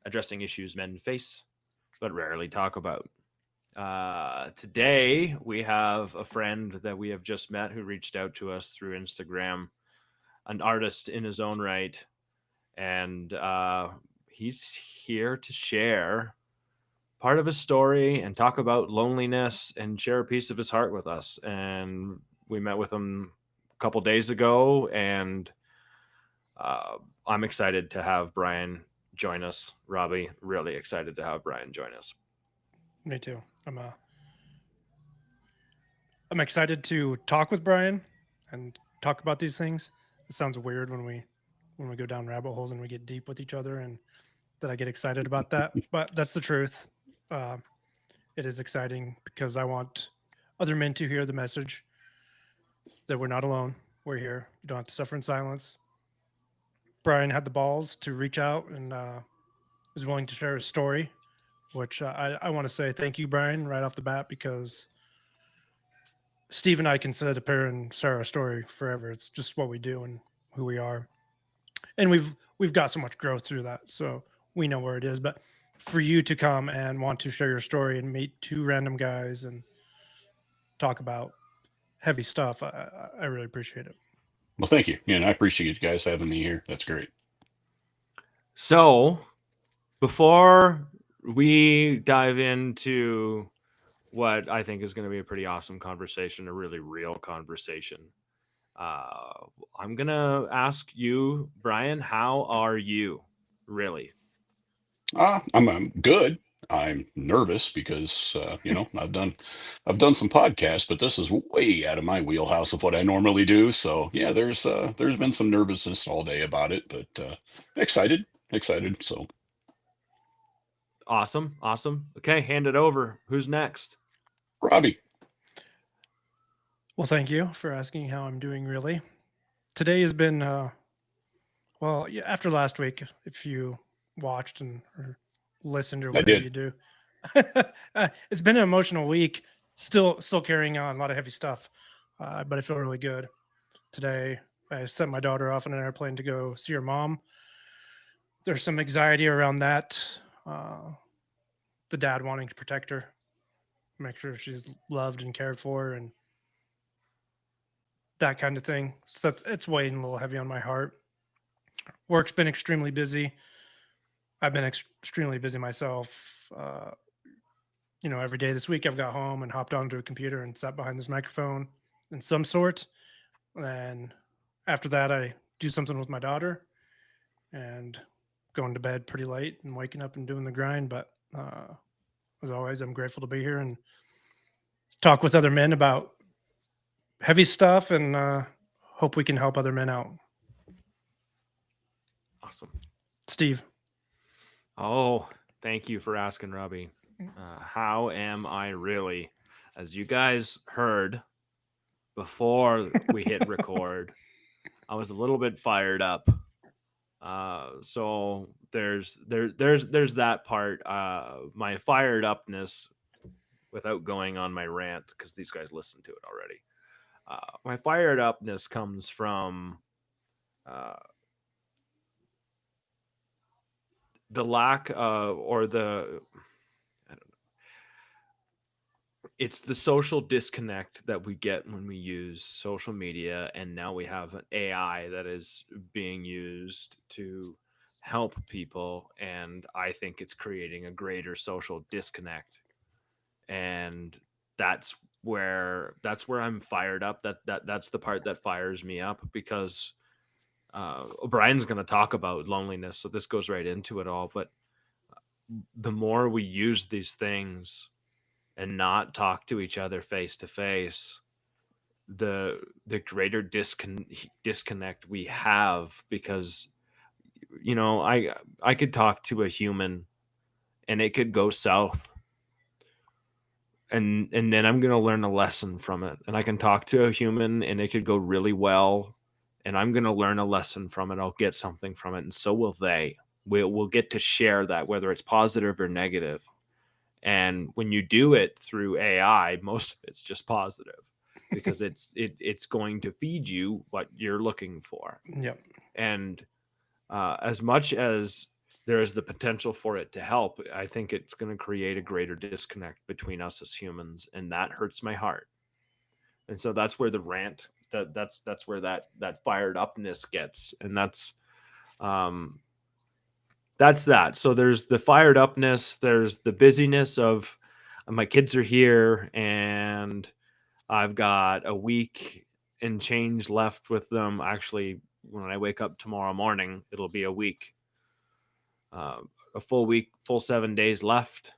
addressing issues men face but rarely talk about. Today, we have a friend that we have just met who reached out to us through Instagram, an artist in his own right, and he's here to share part of his story and talk about loneliness and share a piece of his heart with us. And we met with him a couple days ago, and uh, I'm excited to have Brian join us. Robbie, really excited to have Brian join us. Me too. I'm excited to talk with Brian and talk about these things. It sounds weird when we go down rabbit holes and we get deep with each other, and that I get excited about that. But that's the truth. Uh, it is exciting because I want other men to hear the message that we're not alone. We're here. You don't have to suffer in silence. Brian had the balls to reach out and was willing to share his story, which I want to say thank you, Brian, right off the bat, because Steve and I can sit up here and share our story forever. It's just what we do and who we are, and we've got so much growth through that, so we know where it is. But for you to come and want to share your story and meet two random guys and talk about heavy stuff, I really appreciate it. Well, thank you. And I appreciate you guys having me here. That's great. So, before we dive into what I think is going to be a pretty awesome conversation, a really real conversation, uh, I'm going to ask you, Brian, how are you? Really? I'm good. I'm nervous because I've done some podcasts, but this is way out of my wheelhouse of what I normally do. So yeah, there's been some nervousness all day about it, but excited, excited. So Awesome. Awesome. Okay, hand it over. Who's next? Robbie, Well, thank you for asking how I'm doing. Really, today has been well, yeah, after last week, if you watched and or listened or I whatever did. you do, it's been an emotional week. Still carrying on a lot of heavy stuff, but I feel really good today. I sent my daughter off on an airplane to go see her mom. There's some anxiety around that. Uh, the dad wanting to protect her, make sure she's loved and cared for, and that kind of thing. So it's weighing a little heavy on my heart. Work's been extremely busy. I've been extremely busy myself. Every day this week I've got home and hopped onto a computer and sat behind this microphone in some sort. And after that, I do something with my daughter and going to bed pretty late and waking up and doing the grind. But as always, I'm grateful to be here and talk with other men about heavy stuff and hope we can help other men out. Awesome. Steve. Oh, thank you for asking, Robbie. How am I really? As you guys heard before we hit record, I was a little bit fired up. So there's that part. My fired upness, without going on my rant, because these guys listened to it already. My fired upness comes from uh, the lack of, or the, I don't know, it's the social disconnect that we get when we use social media, and now we have an AI that is being used to help people, and I think it's creating a greater social disconnect. And that's where I'm fired up. That's the part that fires me up, because O'Brien's going to talk about loneliness, so this goes right into it all. But the more we use these things and not talk to each other face to face, the greater disconnect we have. Because I could talk to a human and it could go south, and then I'm going to learn a lesson from it. And I can talk to a human and it could go really well, and I'm going to learn a lesson from it. I'll get something from it, and so will they. We'll get to share that, whether it's positive or negative. And when you do it through AI, most of it's just positive, because it's going to feed you what you're looking for. Yep. And as much as there is the potential for it to help. I think it's going to create a greater disconnect between us as humans, and that hurts my heart. And so that's where the rant, that's where that fired upness gets, and um that's that. So there's the fired upness, there's the busyness of my kids are here, and I've got a week and change left with them. Actually, when I wake up tomorrow morning, it'll be a week, uh, a full week, full 7 days left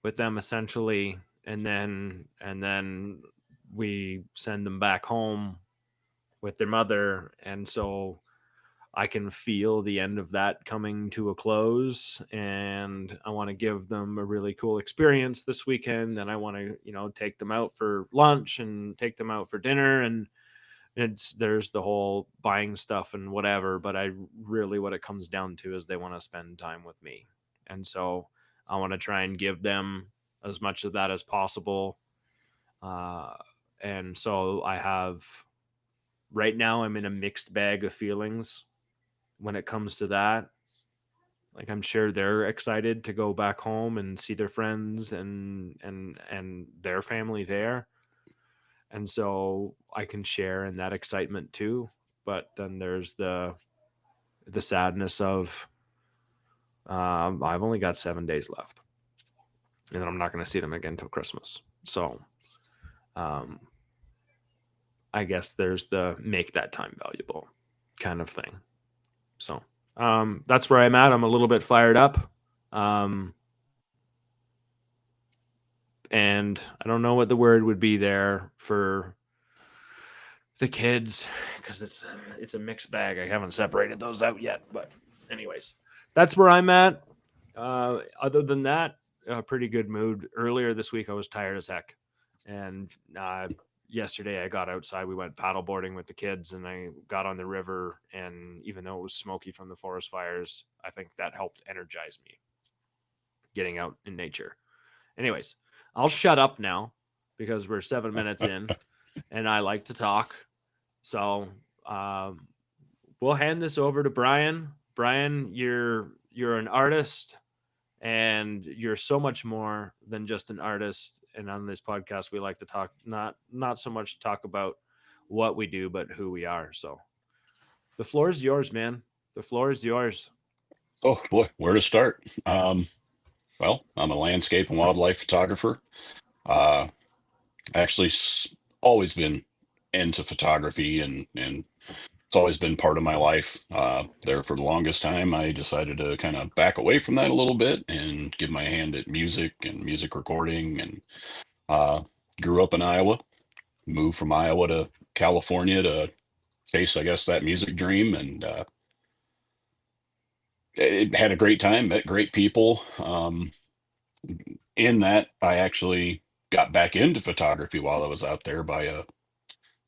with them essentially, and then we send them back home with their mother, and so I can feel the end of that coming to a close, and I want to give them a really cool experience this weekend, and I want to, take them out for lunch and take them out for dinner, and there's the whole buying stuff and whatever, but I really, what it comes down to is they want to spend time with me. And so I want to try and give them as much of that as possible. Uh, and so right now, I'm in a mixed bag of feelings when it comes to that. Like, I'm sure they're excited to go back home and see their friends and their family there. And so I can share in that excitement too. But then there's the sadness of, I've only got 7 days left, and I'm not going to see them again till Christmas. So I guess there's the make that time valuable kind of thing. So that's where I'm at. I'm a little bit fired up. And I don't know what the word would be there for the kids, because it's a mixed bag. I haven't separated those out yet. But anyways, that's where I'm at. Other than that, a pretty good mood. Earlier this week, I was tired as heck. And yesterday, I got outside. We went paddleboarding with the kids, and I got on the river. And even though it was smoky from the forest fires, I think that helped energize me, getting out in nature. Anyways, I'll shut up now because we're 7 minutes in, and I like to talk. So we'll hand this over to Brian. Brian, you're an artist, and you're so much more than just an artist. And on this podcast, we like to talk not so much talk about what we do, but who we are. So the floor is yours, man. The floor is yours. Oh boy, where to start? Well, I'm a landscape and wildlife photographer. Actually, always been into photography, and it's always been part of my life. There for the longest time, I decided to kind of back away from that a little bit and give my hand at music and music recording. And grew up in Iowa, moved from Iowa to California to chase, I guess, that music dream, and it had a great time, met great people. In that, I actually got back into photography while I was out there by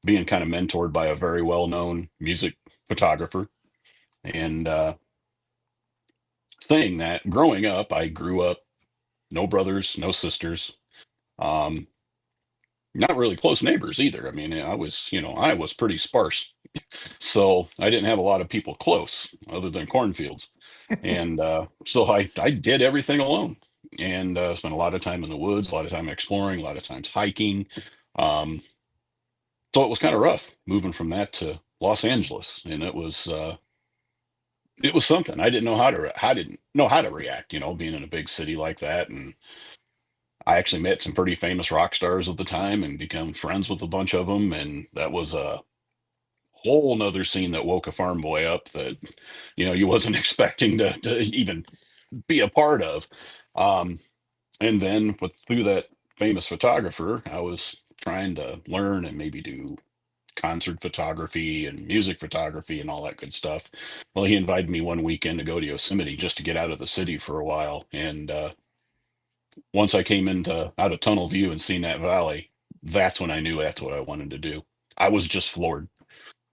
being kind of mentored by a very well-known music photographer. And saying that, growing up, I grew up no brothers, no sisters, um, not really close neighbors either. I mean, I was pretty sparse, so I didn't have a lot of people close other than cornfields. And so I did everything alone, and spent a lot of time in the woods, a lot of time exploring, a lot of times hiking. Um, so it was kind of rough moving from that to Los Angeles, and it was something. I didn't know how didn't know how to react, being in a big city like that. And I actually met some pretty famous rock stars at the time and become friends with a bunch of them. And that was a whole nother scene that woke a farm boy up that, you wasn't expecting to even be a part of. Um, and then through that famous photographer, I was trying to learn and maybe do concert photography and music photography and all that good stuff. Well, he invited me one weekend to go to Yosemite just to get out of the city for a while. And once I came out of tunnel view and seen that valley, that's when I knew that's what I wanted to do. I was just floored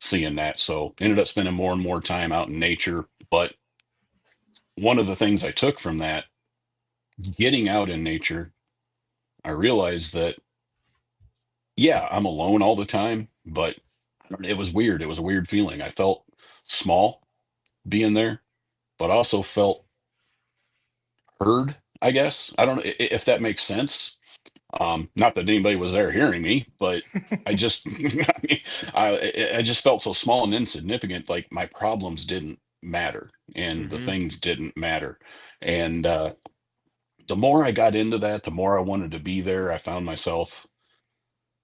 seeing that. So ended up spending more and more time out in nature. But one of the things I took from that, getting out in nature, I realized that, yeah, I'm alone all the time, but it was weird. It was a weird feeling. I felt small being there, but also felt heard, I guess. I don't know if that makes sense. Not that anybody was there hearing me, but I just, I mean, I just felt so small and insignificant. Like my problems didn't matter and the Mm-hmm. things didn't matter. And the more I got into that, the more I wanted to be there. I found myself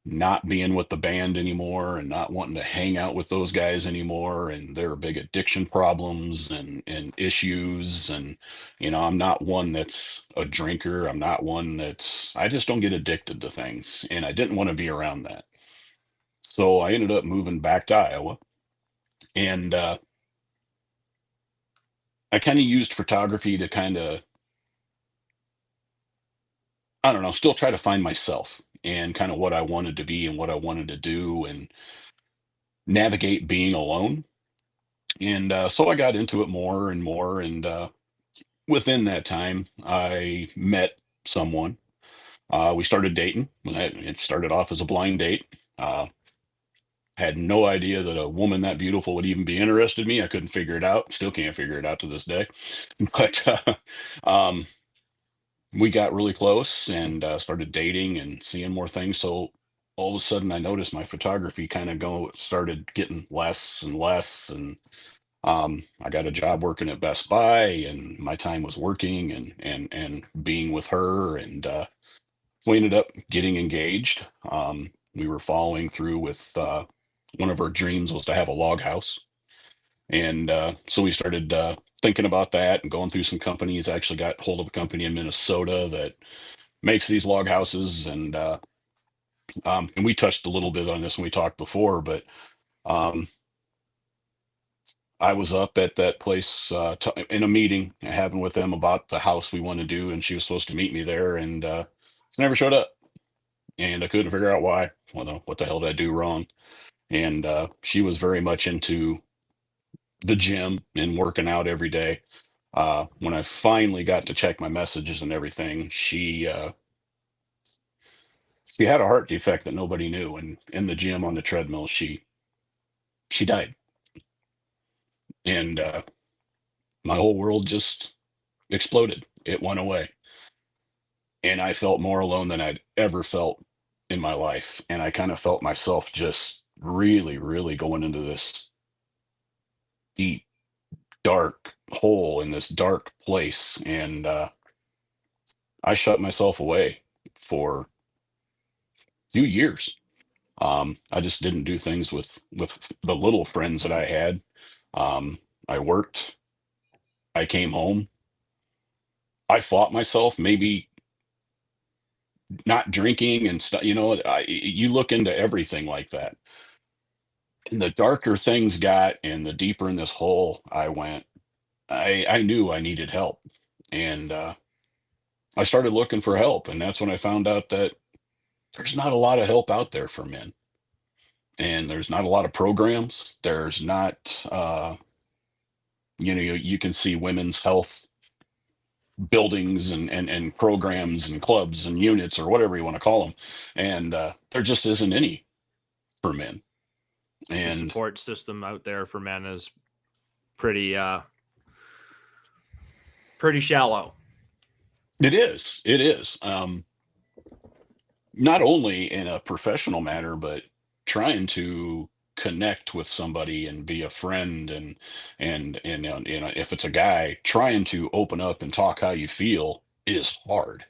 not being with the band anymore and not wanting to hang out with those guys anymore, and there are big addiction problems and issues. And I'm not one that's a drinker. I'm not one that's I just don't get addicted to things, and I didn't want to be around that. So I ended up moving back to Iowa, and I kind of used photography to kind of, I don't know, still try to find myself and kind of what I wanted to be and what I wanted to do and navigate being alone. And so I got into it more and more. And within that time, I met someone. We started dating. It started off as a blind date. Had no idea that a woman that beautiful would even be interested in me. I couldn't figure it out. Still can't figure it out to this day. But um, we got really close and started dating and seeing more things. So all of a sudden, I noticed my photography kind of started getting less and less. And I got a job working at Best Buy, and my time was working and being with her, and we ended up getting engaged. We were following through with one of our dreams was to have a log house, and so we started thinking about that and going through some companies. I actually got hold of a company in Minnesota that makes these log houses, and we touched a little bit on this when we talked before, but. Um, I was up at that place in a meeting having with them about the house we want to do, and she was supposed to meet me there, and she never showed up, and I couldn't figure out why. Well, no, what the hell did I do wrong? And she was very much into the gym and working out every day. When I finally got to check my messages and everything, she had a heart defect that nobody knew, and in the gym on the treadmill, she died, and my whole world just exploded. It went away. And I felt more alone than I'd ever felt in my life. And I kind of felt myself just really, really going into this deep, dark hole in this dark place. And I shut myself away for a few years. I just didn't do things with the little friends that I had. I worked. I came home. I fought myself, maybe not drinking and stuff. You look into everything like that. And the darker things got and the deeper in this hole I went, I knew I needed help. And I started looking for help. And that's when I found out that there's not a lot of help out there for men. And there's not a lot of programs. There's not, you can see women's health buildings and programs and clubs and units or whatever you want to call them. And there just isn't any for men. The And support system out there for men is pretty pretty shallow. it is. It is. Not only in a professional manner, but trying to connect with somebody and be a friend and if it's a guy, trying to open up and talk how you feel is hard.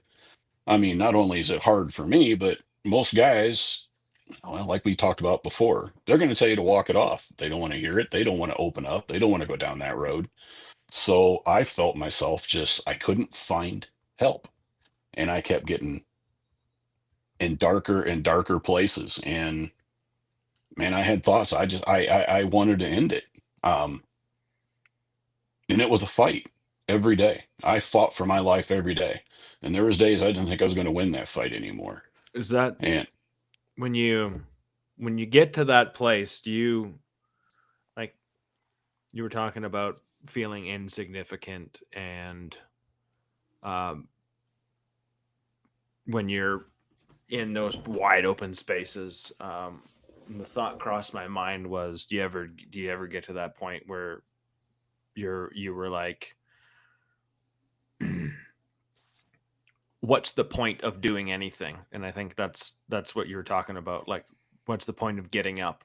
I mean, not only is it hard for me, but most guys, well, like we talked about before, they're going to tell you to walk it off. They don't want to hear it. They don't want to open up. They don't want to go down that road. So I felt myself I couldn't find help. And I kept getting in darker and darker places. And man, I had thoughts. I wanted to end it. Um, and it was a fight every day. I fought for my life every day. And there was days I didn't think I was going to win that fight anymore. Is that And when you get to that place, do you, like, you were talking about feeling insignificant, and um, when you're in those wide open spaces, the thought crossed my mind was, do you ever get to that point where you were like, what's the point of doing anything? And I think that's what you were talking about. Like, what's the point of getting up?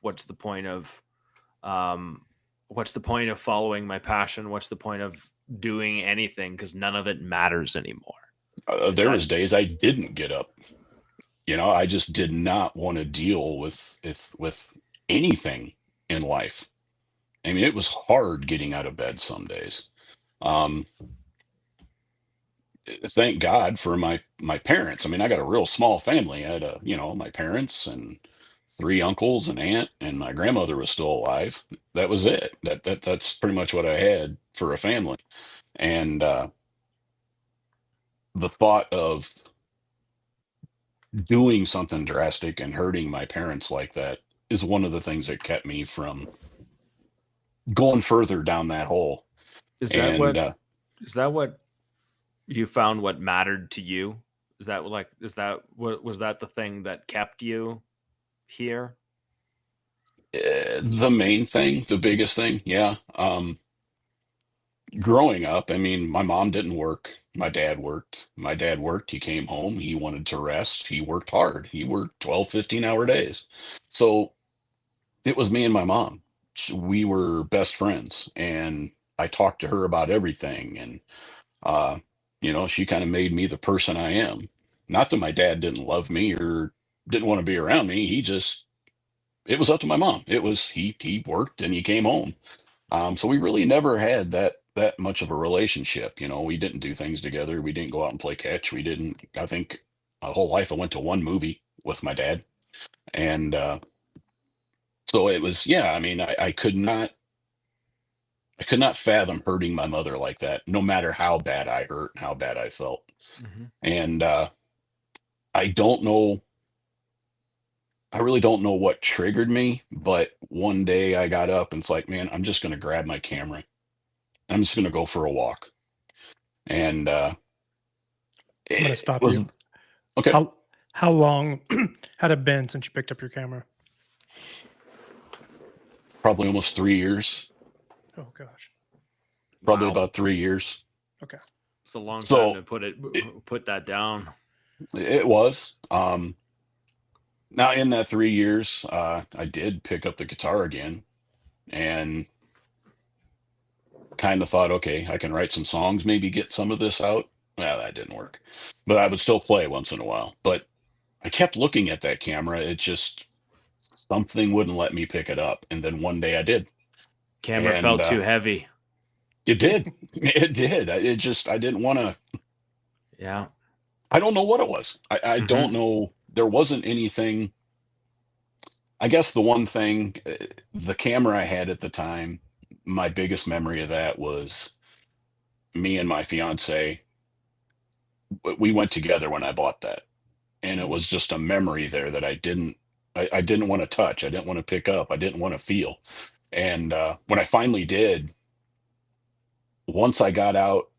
Um, what's the point of following my passion? What's the point of doing anything? Because none of it matters anymore. Is There that was days I didn't get up. I just did not want to deal with anything in life. I mean, it was hard getting out of bed some days. Um, thank God for my parents. I mean, I got a real small family. I had my parents and three uncles, and aunt, and my grandmother was still alive. That was it. That's pretty much what I had for a family. And the thought of doing something drastic and hurting my parents like that is one of the things that kept me from going further down that hole. is that And what is that what you found what mattered to you? Is that what was that the thing that kept you here? the main thing, the biggest thing, yeah. Growing up, I mean, my mom didn't work. My dad worked. My dad worked. He came home. He wanted to rest. He worked hard. He worked 12, 15-hour days. So it was me and my mom. We were best friends. And I talked to her about everything. And, uh, she kind of made me the person I am. Not that my dad didn't love me or didn't want to be around me. It was up to my mom. It was, he worked and he came home. So we really never had that much of a relationship. We didn't do things together. We didn't go out and play catch. We didn't. I think my whole life I went to one movie with my dad, and so it was. Yeah, I mean, I could not fathom hurting my mother like that, no matter how bad I hurt and how bad I felt. Hmm. And I don't know. I really don't know what triggered me, but one day I got up and it's like, man, I'm just going to grab my camera. I'm just going to go for a walk. And I'm gonna it stop was you. okay. How long had it been since you picked up your camera? Probably almost 3 years. Oh gosh. Probably Wow, about 3 years. Okay. it's a long time So to it, put that down. it was. Now in that 3 years, I did pick up the guitar again and kind of thought, okay, I can write some songs, maybe get some of this out. Well, that didn't work, but I would still play once in a while. But I kept looking at that camera. It just something wouldn't let me pick it up, and then one day I did, Camera and felt too heavy. it did. It did. I didn't want to. Yeah. I don't know what it was. I Hmm. don't know. There wasn't anything. I guess the one thing, the camera I had at the time, my biggest memory of that was me and my fiance. We went together when I bought that, and it Mhm. was just a memory there that I didn't want to touch. I didn't want to pick up. I didn't want to feel. And when I finally did, once I got out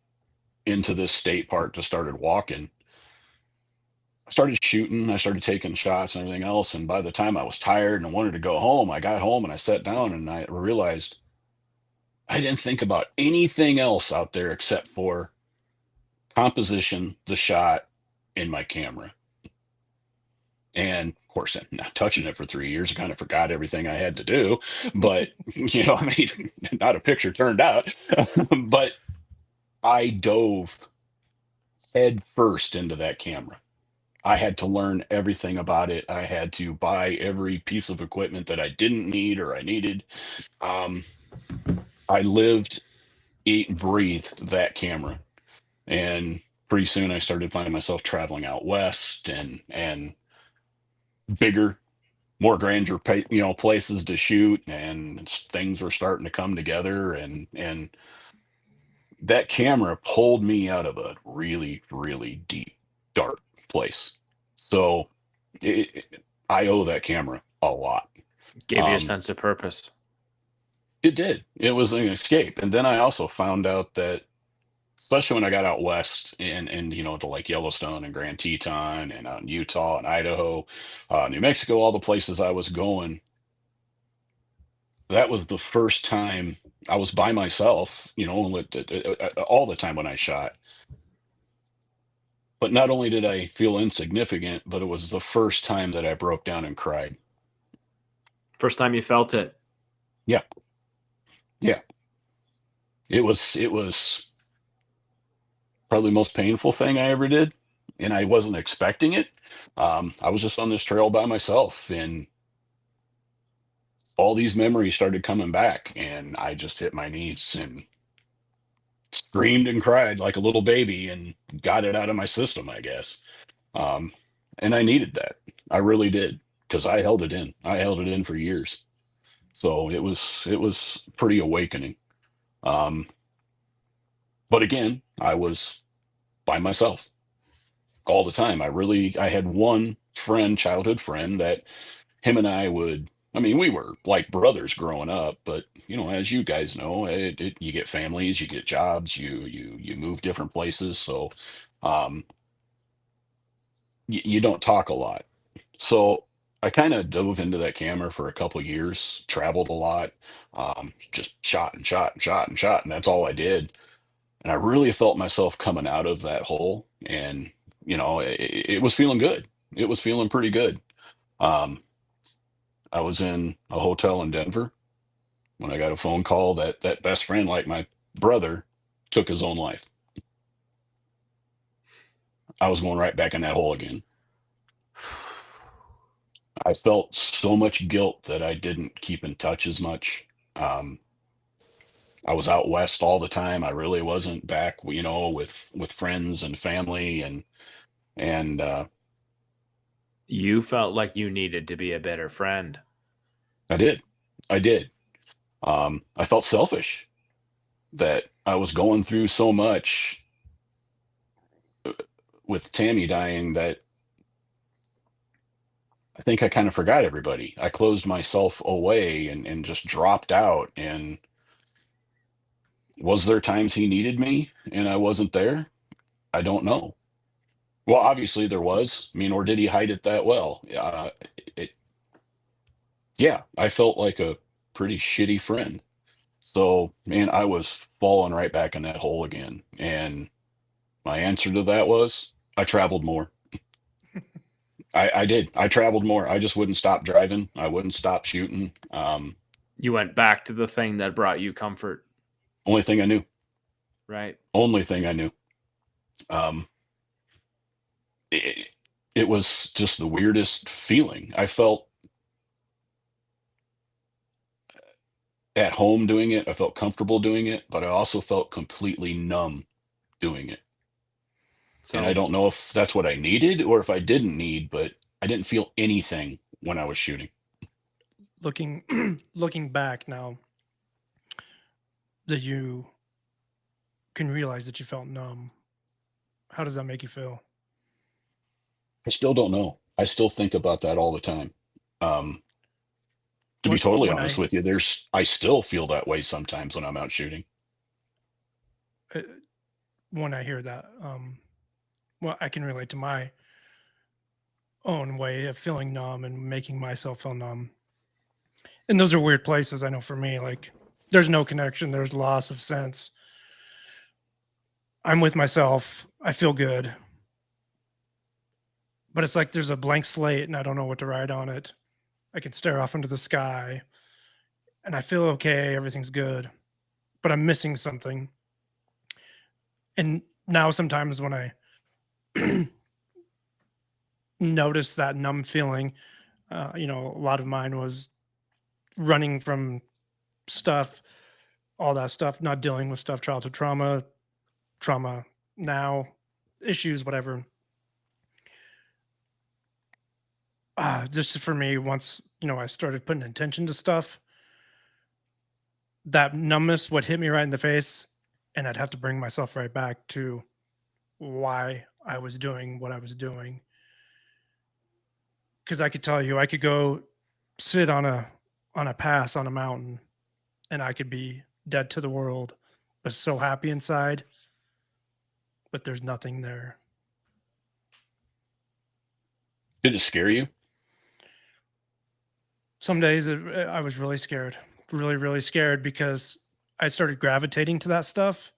into this state park, just started walking. I started shooting, I started taking shots and everything else. And by the time I was tired and wanted to go home, I got home and I sat down and I realized I didn't think about anything else out there except for composition, the shot, and my camera. And of course, not touching it for 3 years, I kind of forgot everything I had to do. But, I mean, not a picture turned out. But I dove head first into that camera. I had to learn everything about it. I had to buy every piece of equipment that I didn't need or I needed. Um, I lived, ate, and breathed that camera. And pretty soon I started finding myself traveling out west and bigger, more grandeur, places to shoot, and things were starting to come together. And that camera pulled me out of a really, really deep, dark place. So I owe that camera a lot. Gave you a Um, sense of purpose. it did. It was an escape. And then I also found out that, especially when I got out west and to like Yellowstone and Grand Teton and out in Utah and Idaho, New Mexico, all the places I was going, that was the first time I was by myself, all the time when I shot. But not only did I feel insignificant, but it was the first time that I broke down and cried. First time you felt it. Yeah. Yeah. It was probably the most painful thing I ever did. And I wasn't expecting it. I was just on this trail by myself, and all these memories started coming back, and I just hit my knees and screamed and cried like a little baby and got it out of my system, I guess. Um, and I needed that. I really did, because I held it in. I held it in for years. So it was pretty awakening. Um, but again, I was by myself all the time. I had one friend, childhood friend, that him and I would, I mean, we were like brothers growing up, but as you guys know, you get families, you get jobs, you move different places. So, um, you don't talk a lot. So I kind of dove into that camera for a couple years, traveled a lot, just shot and shot and shot and shot, and that's all I did. And I really felt myself coming out of that hole, and it was feeling good. It was feeling pretty good. Um, I was in a hotel in Denver when I got a phone call that that best friend, like my brother, took his own life. I was going right back in that hole again. I felt so much guilt that I didn't keep in touch as much. Um, I was out west all the time. I really wasn't back, with friends and family, and You felt like you needed to be a better friend. I did. I did. I felt selfish that I was going through so much with Tammy dying that I think I kind of forgot everybody. I closed myself away and just dropped out. And was there times he needed me and I wasn't there? I don't know. Well, obviously there was. I mean, or did he hide it that well? It, yeah, I felt like a pretty shitty friend. So, man, I was falling right back in that hole again. And my answer to that was I traveled more. I did. I traveled more. I just wouldn't stop driving. I wouldn't stop shooting. You went back to the thing that brought you comfort, Only thing I knew. right? Only thing I knew. Um, it, it was just the weirdest feeling. I felt at home doing it. I felt comfortable doing it, but I also felt completely numb doing it. And I So don't know if that's what I needed or if I didn't need, but I didn't feel anything when I was shooting. Looking looking back now that you can realize that you felt numb, how does that make you feel? I still don't know. I still think about that all the time. Um, to be When totally when honest I with you, I still feel that way sometimes when I'm out shooting. uh, when I hear that, well, I can relate to my own way of feeling numb and making myself feel numb. And those are weird places. I know for me, like there's no connection. There's loss of sense. I'm with myself. I feel good, but it's like there's a blank slate and I don't know what to write on it. I can stare off into the sky and I feel okay. Everything's good, but I'm missing something. And now sometimes when I notice that numb feeling, a lot of mine was running from stuff, all that stuff, not dealing with stuff, childhood trauma now, issues, whatever. Just for me, once I started putting attention to stuff, that numbness would hit me right in the face, and I'd have to bring myself right back to why I was doing what I was doing. Because I could tell you, I could go sit on a pass on a mountain, and I could be dead to the world, but so happy inside, but there's nothing there. Did it scare you? Some days I was really scared, really, really scared because I started gravitating to that stuff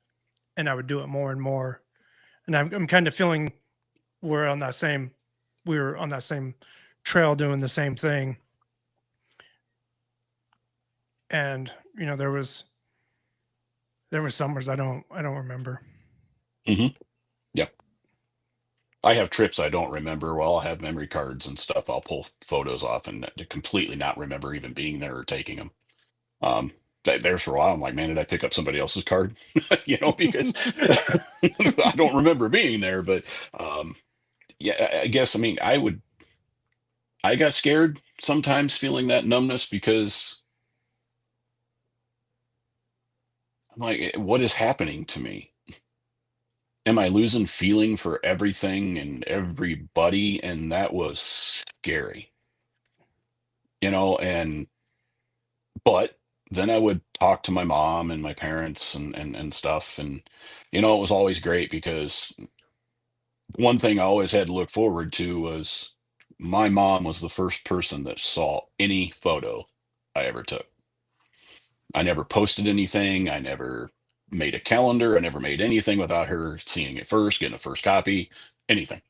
and I would do it more and more. And I'm kind of feeling were on that same we were on that same trail doing the same thing. And there was summers I don't remember. Hmm. Yeah. I have trips I don't remember. Well, I'll have memory cards and stuff. I'll pull photos off and completely not remember even being there or taking them. There's for a while. I'm like, man, did I pick up somebody else's card? Because I don't remember being there. But yeah, I guess, I mean, I got scared sometimes feeling that numbness because I'm like, what is happening to me? Am I losing feeling for everything and everybody? And that was scary, and but then I would talk to my mom and my parents and stuff. And, it was always great because one thing I always had to look forward to was my mom was the first person that saw any photo I ever took. I never posted anything. I never made a calendar. I never made anything without her seeing it first, getting a first copy, anything.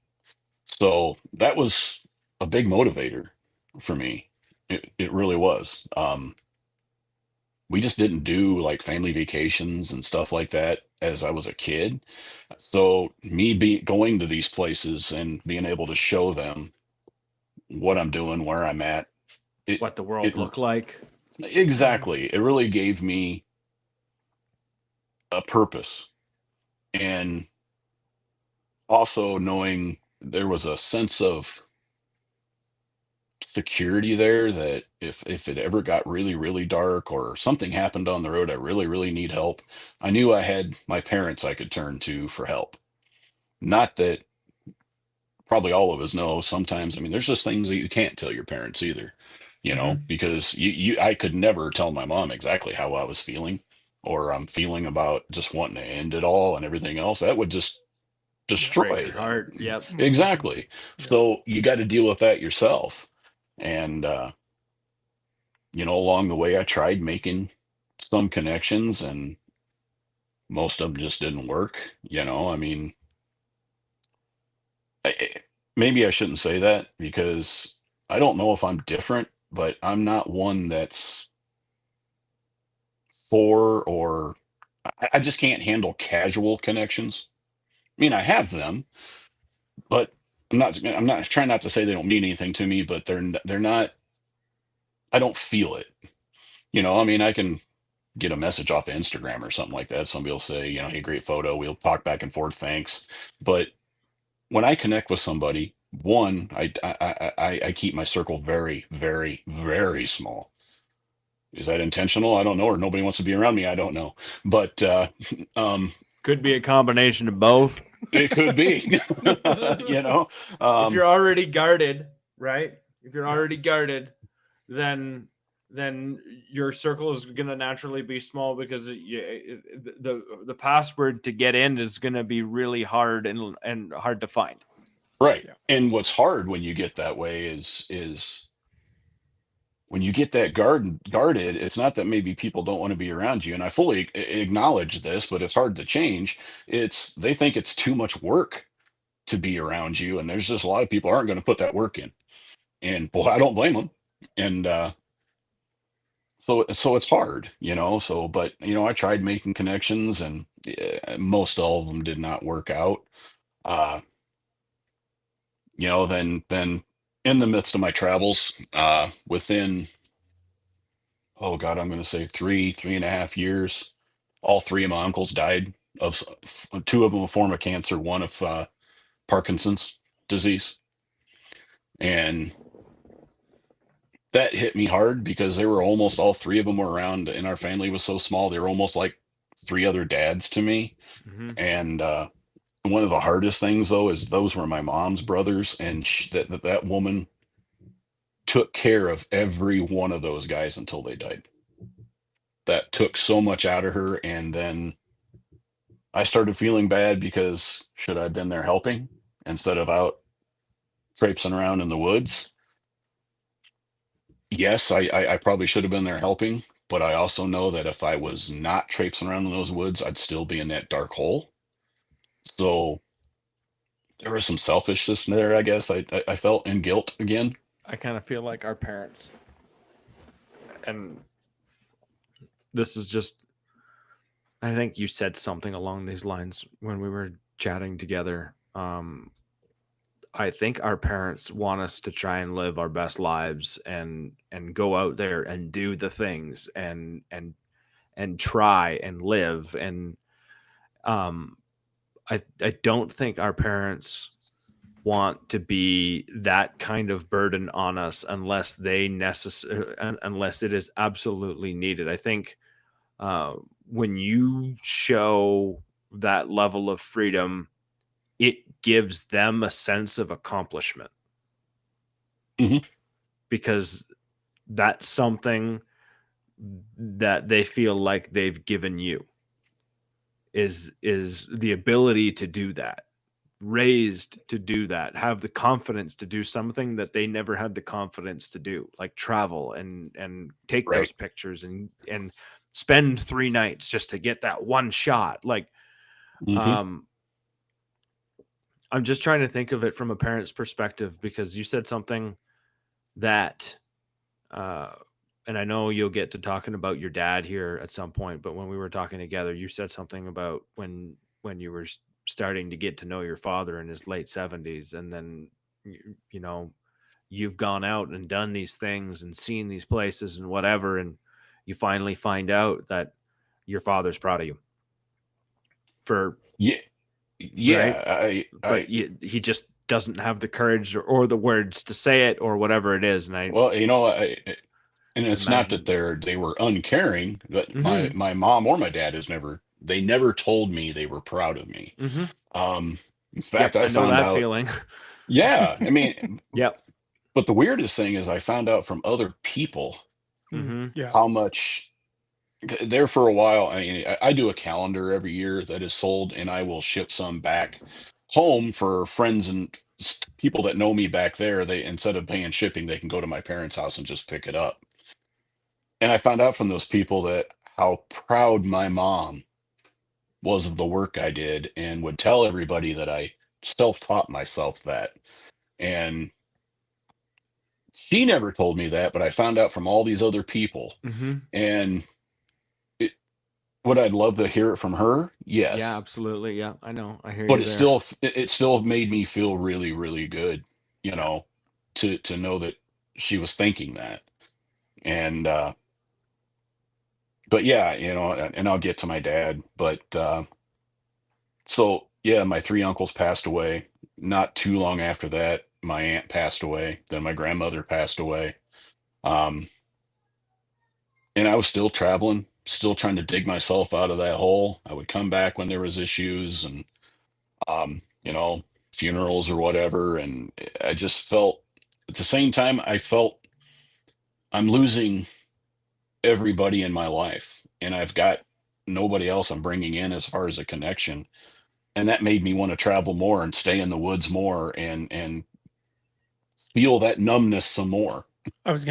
So that was a big motivator for me. It really was. We just didn't do like family vacations and stuff like that as I was a kid. So me be going to these places and being able to show them what I'm doing, where I'm at, it What the world it looked like. exactly. It really gave me a purpose. And also knowing there was a sense of security there that if it ever got really really dark or something happened on the road, I really really need help, I knew I had my parents I could turn to for help. Not that probably all of us know sometimes, I mean, there's just things that you can't tell your parents either, Hmm. because I could never tell my mom exactly how I was feeling, or I'm feeling about just wanting to end it all and everything else. That would just Yeah. Break destroy her heart. them. Yep. Hmm. Exactly. Yeah. So you got to deal with that yourself. And along the way I tried making some connections, and most of them just didn't work. I mean, maybe I shouldn't say that because I don't know if I'm different, but I'm not one that's for, or I just can't handle casual connections. I mean, I have them, but I'm not trying not to say they don't mean anything to me, but they're not. I don't feel it. I mean, I can get a message off of Instagram or something like that. Somebody will say, hey, great photo. We'll talk back and forth. Thanks. But when I connect with somebody, one, I keep my circle very, very, very small. Is that intentional? I don't know. Or nobody wants to be around me. I don't know. But um, Could be a combination of both. it could be. you know. If Um, you're already guarded, right? If you're Yeah. already guarded, then your circle is going to naturally be small because the password to get in is going to be really hard and hard to find. right. Yeah. And what's hard when you get that way is when you get that guarded, it's not that maybe people don't want to be around you. And I fully acknowledge this, but it's hard to change. It's they think it's too much work to be around you, and there's just a lot of people aren't going to put that work in. And boy, I don't blame them. And so it's hard. So, but I tried making connections, and most all of them did not work out. Uh, then in the midst of my travels, within, oh God, I'm going to say 3.5 years, all three of my uncles died of two of them a form of cancer, one of Parkinson's disease. And that hit me hard because they were almost all three of them were around, and our family was so small. They were almost like three other dads to me. Mm-hmm. And one of the hardest things though is those were my mom's brothers, and that woman took care of every one of those guys until they died. That took so much out of her. And then I started feeling bad because should I have been there helping instead of out traipsing around in the woods? Yes, I probably should have been there helping, but I also know that if I was not traipsing around in those woods, I'd still be in that dark hole. So there was some selfishness there, I guess. I felt in guilt again. I kind of feel like our parents, and this is just, I think you said something along these lines when we were chatting together. I think our parents want us to try and live our best lives and go out there and do the things and try and live. And um I don't think our parents want to be that kind of burden on us unless unless it is absolutely needed. I think uh when you show that level of freedom, it gives them a sense of accomplishment, Hmm. because that's something that they feel like they've given you, is the ability to do that, raised to do that, have the confidence to do something that they never had the confidence to do, like travel and take Right. those pictures and spend 3 nights just to get that one shot. Like, Hmm. um I'm just trying to think of it from a parent's perspective, because you said something that, uh, and I know you'll get to talking about your dad here at some point, but when we were talking together, you said something about when you were starting to get to know your father in his late 70s, and then you know you've gone out and done these things and seen these places and whatever, and you finally find out that your father's proud of you for, Yeah. right? Yeah. But he just doesn't have the courage or the words to say it or whatever it is. And I Well, and it's not that imagine. they were uncaring, but Hmm. my mom or my dad they never told me they were proud of me. Hmm. Um, in fact, Yep, I I know found that out, feeling. yeah, I mean, Yep. but the weirdest thing is I found out from other people Hmm. Yeah. how much there for a while. I mean, I do a calendar every year that is sold, and I will ship some back home for friends and people that know me back there. They, instead of paying shipping, they can go to my parents' house and just pick it up. And I found out from those people that how proud my mom was of the work I did and would tell everybody that I self-taught myself that. And she never told me that, but I found out from all these other people. Hmm. And it, would I love to hear it from her? Yeah, Yes. absolutely. Yeah, I know. I hear But you there. it still made me feel really, really good, you Yeah. know, to know that she was thinking that. And but yeah, and I'll get to my dad, but so yeah, my three uncles passed away. Not too long after that, my aunt passed away. Then my grandmother passed away. Um, and I was still traveling, still trying to dig myself out of that hole. I would come back when there was issues and funerals or whatever. And I just felt at the same time, I felt I'm losing everybody in my life, and I've got nobody else I'm bringing in as far as a connection. And that made me want to travel more and stay in the woods more and feel that numbness some more. I was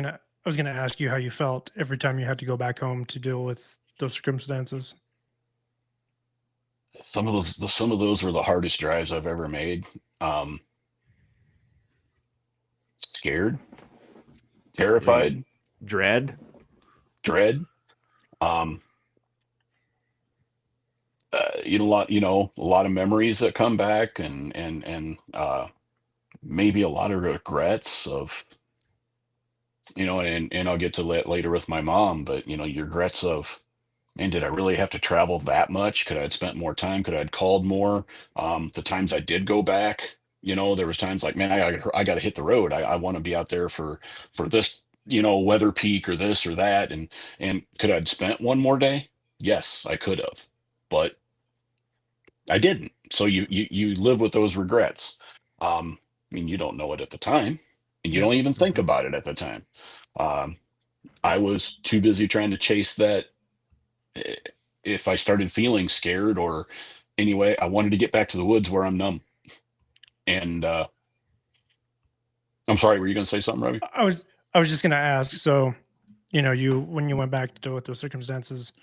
gonna ask you how you felt every time you had to go back home to deal with those circumstances. Some of those were the hardest drives I've ever made. Um, Scared, Yeah. terrified, Dread. dread. Um, a lot of memories that come back, and maybe a lot of regrets of, and I'll get to that later with my mom, but your regrets of, man, did I really have to travel that much? Could I had spent more time? Could I had called more? The times I did go back, there was times like, man, I got to hit the road. I want to be out there for this, weather peak or this or that. And could I had spent one more day? Yes, I could have, but I didn't. So you live with those regrets. I mean, you don't know it at the time, and you Yeah. don't even think Hmm. about it at the time. Um, I was too busy trying to chase that. eh, If I started feeling scared or anyway, I wanted to get back to the woods where I'm numb. And I'm sorry, were you going to say something, Robbie? I was just gonna ask. So, you when you went back to deal with those circumstances,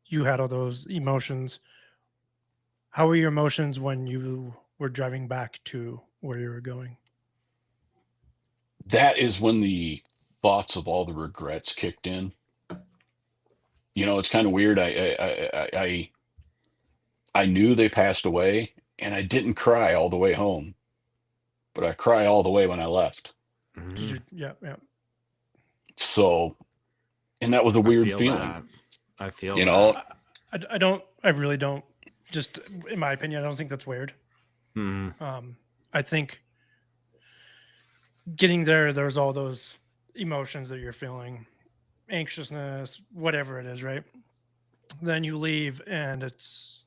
you had all those emotions. How were your emotions when you were driving back to where you were going? That is when the thoughts of all the regrets kicked in. It's kind of weird. I knew they passed away, and I didn't cry all the way home, but I cry all the way when I left. Did Mhm. you? Yeah, yeah. So, and that was a I weird feel feeling. that. I feel You know, that. I don't. I really don't. Just in my opinion, I don't think that's weird. Mhm. I think getting there's all those emotions that you're feeling, anxiousness, whatever it is, right? Then you leave and it's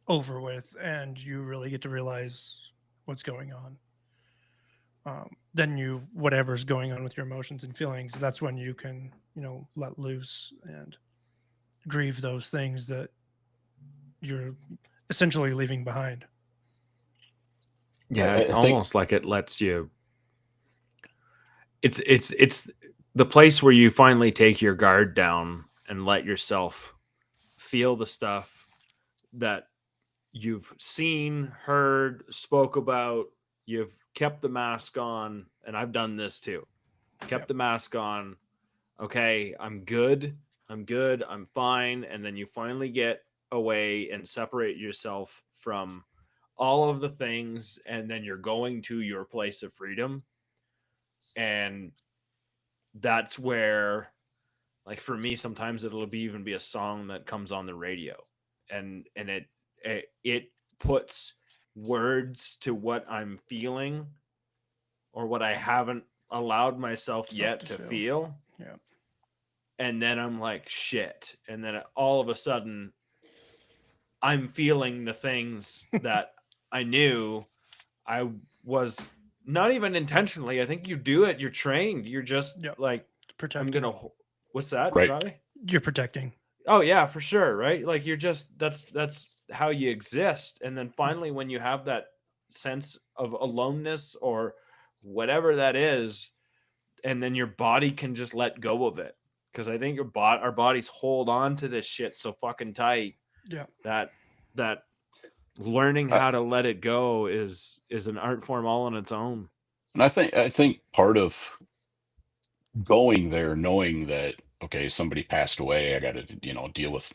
over with, and you really get to realize what's going on. Then whatever's going on with your emotions and feelings, that's when you can, let loose and grieve those things that you're essentially leaving behind. Yeah, I it's think almost like it lets you. It's the place where you finally take your guard down and let yourself feel the stuff that you've seen, heard, spoke about. You've kept the mask on, and I've done this too. Kept Yep. the mask on. Okay, I'm good. I'm good. I'm fine. And then you finally get away and separate yourself from all of the things, and then you're going to your place of freedom. And that's where, like, for me, sometimes even be a song that comes on the radio, and it puts words to what I'm feeling or what I haven't allowed myself Stuff yet to to feel. feel. Yeah. And then I'm like, shit. And then all of a sudden, I'm feeling the things that I knew I was not even intentionally. I think you do it. You're trained. You're just Yep. like, I'm Protecting. gonna. What's that, right. Robbie? You're protecting. Oh yeah, for sure, right? Like you're just that's how you exist. And then finally when you have that sense of aloneness or whatever that is, and then your body can just let go of it. Because I think our bodies hold on to this shit so fucking tight Yeah. that learning I, how to let it go is an art form all on its own. and I think part of going there, knowing that okay, somebody passed away, I got to deal with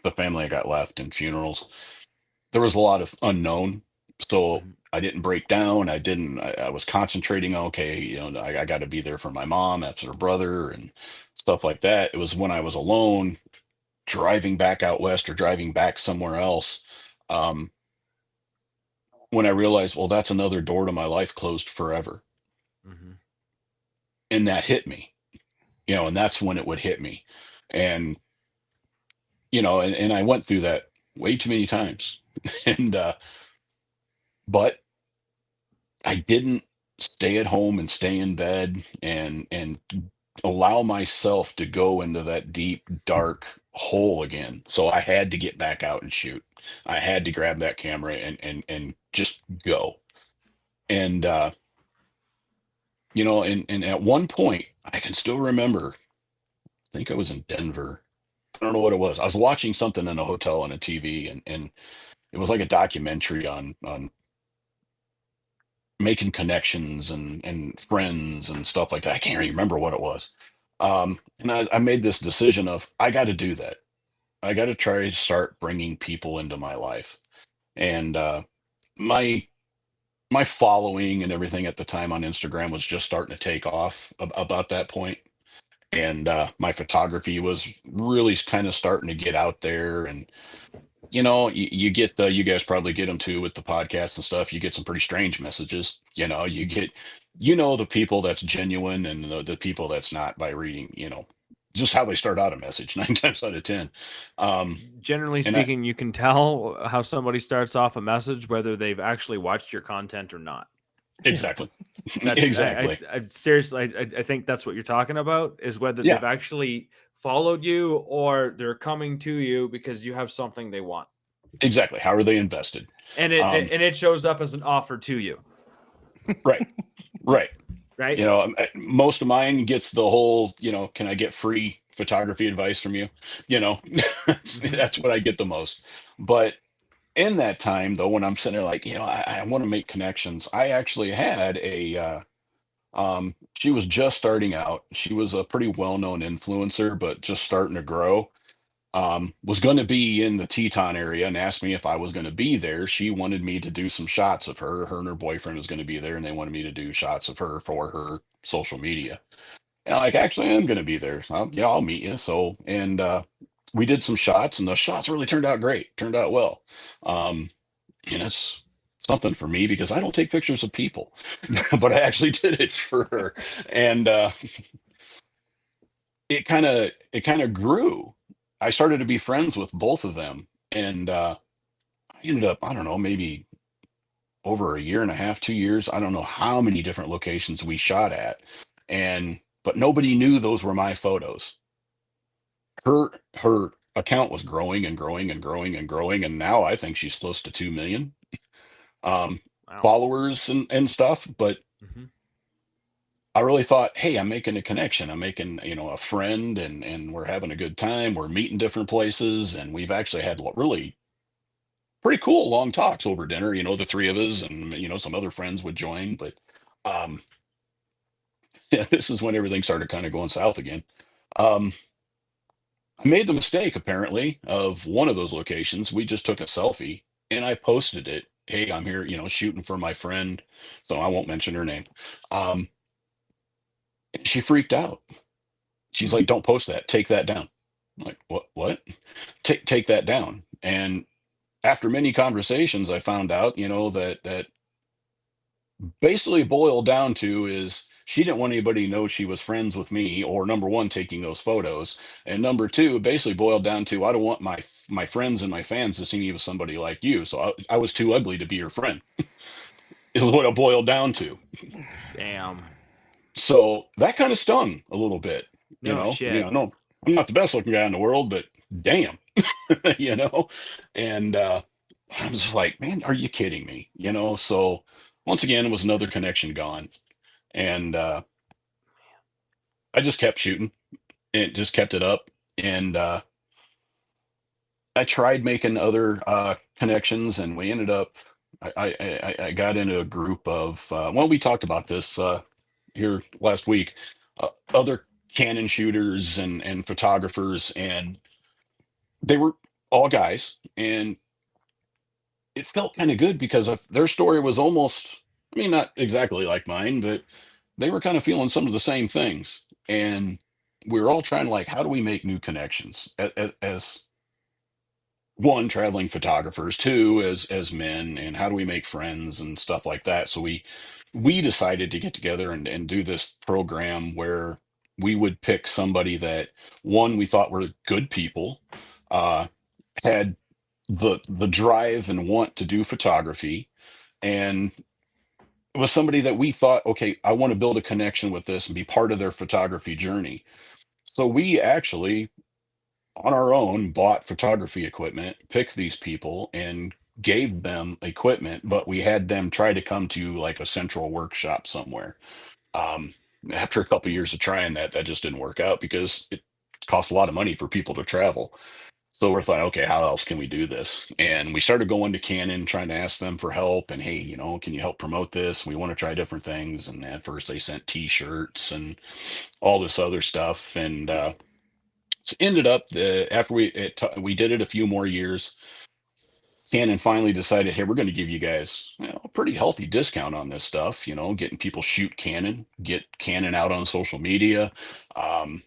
the family I got left and funerals. There was a lot of unknown, so Mhm. I didn't break down. I was concentrating. Okay, I got to be there for my mom, that's her brother, and stuff like that. It was when I was alone, driving back out west or driving back somewhere else, um, when I realized, well, that's another door to my life closed forever, Mhm. and that hit me. And that's when it would hit me, and and I went through that way too many times, and but I didn't stay at home and stay in bed and allow myself to go into that deep dark hole again. So I had to get back out and shoot. I had to grab that camera and just go. And and at one point I can still remember, I think I was in Denver. I don't know what it was. I was watching something in a hotel on a TV, and it was like a documentary on making connections and friends and stuff like that. I can't even remember what it was. And I made this decision of I got to do that. I got to try to start bringing people into my life. And my my following and everything at the time on Instagram was just starting to take off about that point. And my photography was really kind of starting to get out there. And you get you guys probably get them too with the podcasts and stuff. You get some pretty strange messages. You get, the people that's genuine and the people that's not by reading, just how they start out a message 9 times out of 10. Um, Generally and I, speaking, you can tell how somebody starts off a message whether they've actually watched your content or not. Yeah. exactly, That's exactly. I seriously I think that's what you're talking about is whether Yeah, they've actually followed you or they're coming to you because you have something they want. exactly. How are they invested? And Um, it shows up as an offer to you, right, right. right? Most of mine gets the whole, can I get free photography advice from you? You know, Mhm. that's what I get the most. But in that time though, when I'm sitting there like, I want to make connections, I actually had she was just starting out. She was a pretty well-known influencer, but just starting to grow. Was going to be in the Teton area and asked me if I was going to be there. She wanted me to do some shots of her. Her and her boyfriend was going to be there, and they wanted me to do shots of her for her social media. And I'm like, actually, I'm going to be there. So, yeah, I'll meet you. So, and we did some shots, and the shots really turned out great. Turned out well. And it's something for me because I don't take pictures of people, but I actually did it for her, and it kind of grew. I started to be friends with both of them, and I ended up, I don't know, maybe over a year and a half, 2 years. I don't know how many different locations we shot at, and but nobody knew those were my photos. Her account was growing and growing and growing and growing, and now I think she's close to 2 million um, Wow. followers and stuff. But Hmm. I really thought, hey, I'm making a connection. I'm making, a friend, and we're having a good time. We're meeting different places, and we've actually had really pretty cool long talks over dinner. The three of us, and some other friends would join. But um, yeah, this is when everything started kind of going south again. Um, I made the mistake apparently of one of those locations. We just took a selfie, and I posted it. Hey, I'm here, shooting for my friend, so I won't mention her name. Um, she freaked out. She's like, "Don't post that. Take that down." I'm like, "What? What? Take that down." And after many conversations, I found out, that basically boiled down to is she didn't want anybody to know she was friends with me, or number one, taking those photos, and number two, basically boiled down to I don't want my friends and my fans to see me with somebody like you. So I was too ugly to be your friend. Is what it boiled down to. Damn. So that kind of stung a little bit. No shit. No, I'm not the best looking guy in the world, but damn, you know. And I was like, man, are you kidding me? So once again, it was another connection gone. And I just kept shooting and just kept it up. And I tried making other connections, and we ended up. I got into a group of. Well, we talked about this here last week. Other Canon shooters and photographers, and they were all guys, and it felt kind of good because their story was almost. I mean, not exactly like mine, but they were kind of feeling some of the same things, and we were all trying to like, how do we make new connections as one, traveling photographers, two, as men, and how do we make friends and stuff like that. So we decided to get together and do this program where we would pick somebody that, one, we thought were good people, uh had the drive and want to do photography, and it was somebody that we thought, okay, I want to build a connection with this and be part of their photography journey. So we actually, on our own, bought photography equipment, picked these people, and gave them equipment, but we had them try to come to like a central workshop somewhere. Um, After a couple years of trying that, that just didn't work out because it costs a lot of money for people to travel. So we're thought, okay, how else can we do this? And we started going to Canon, trying to ask them for help. And hey, can you help promote this? We want to try different things. And at first, they sent T-shirts and all this other stuff. And so ended up after we did it a few more years, Canon finally decided, hey, we're going to give you guys a pretty healthy discount on this stuff. Getting people shoot Canon, get Canon out on social media. Um,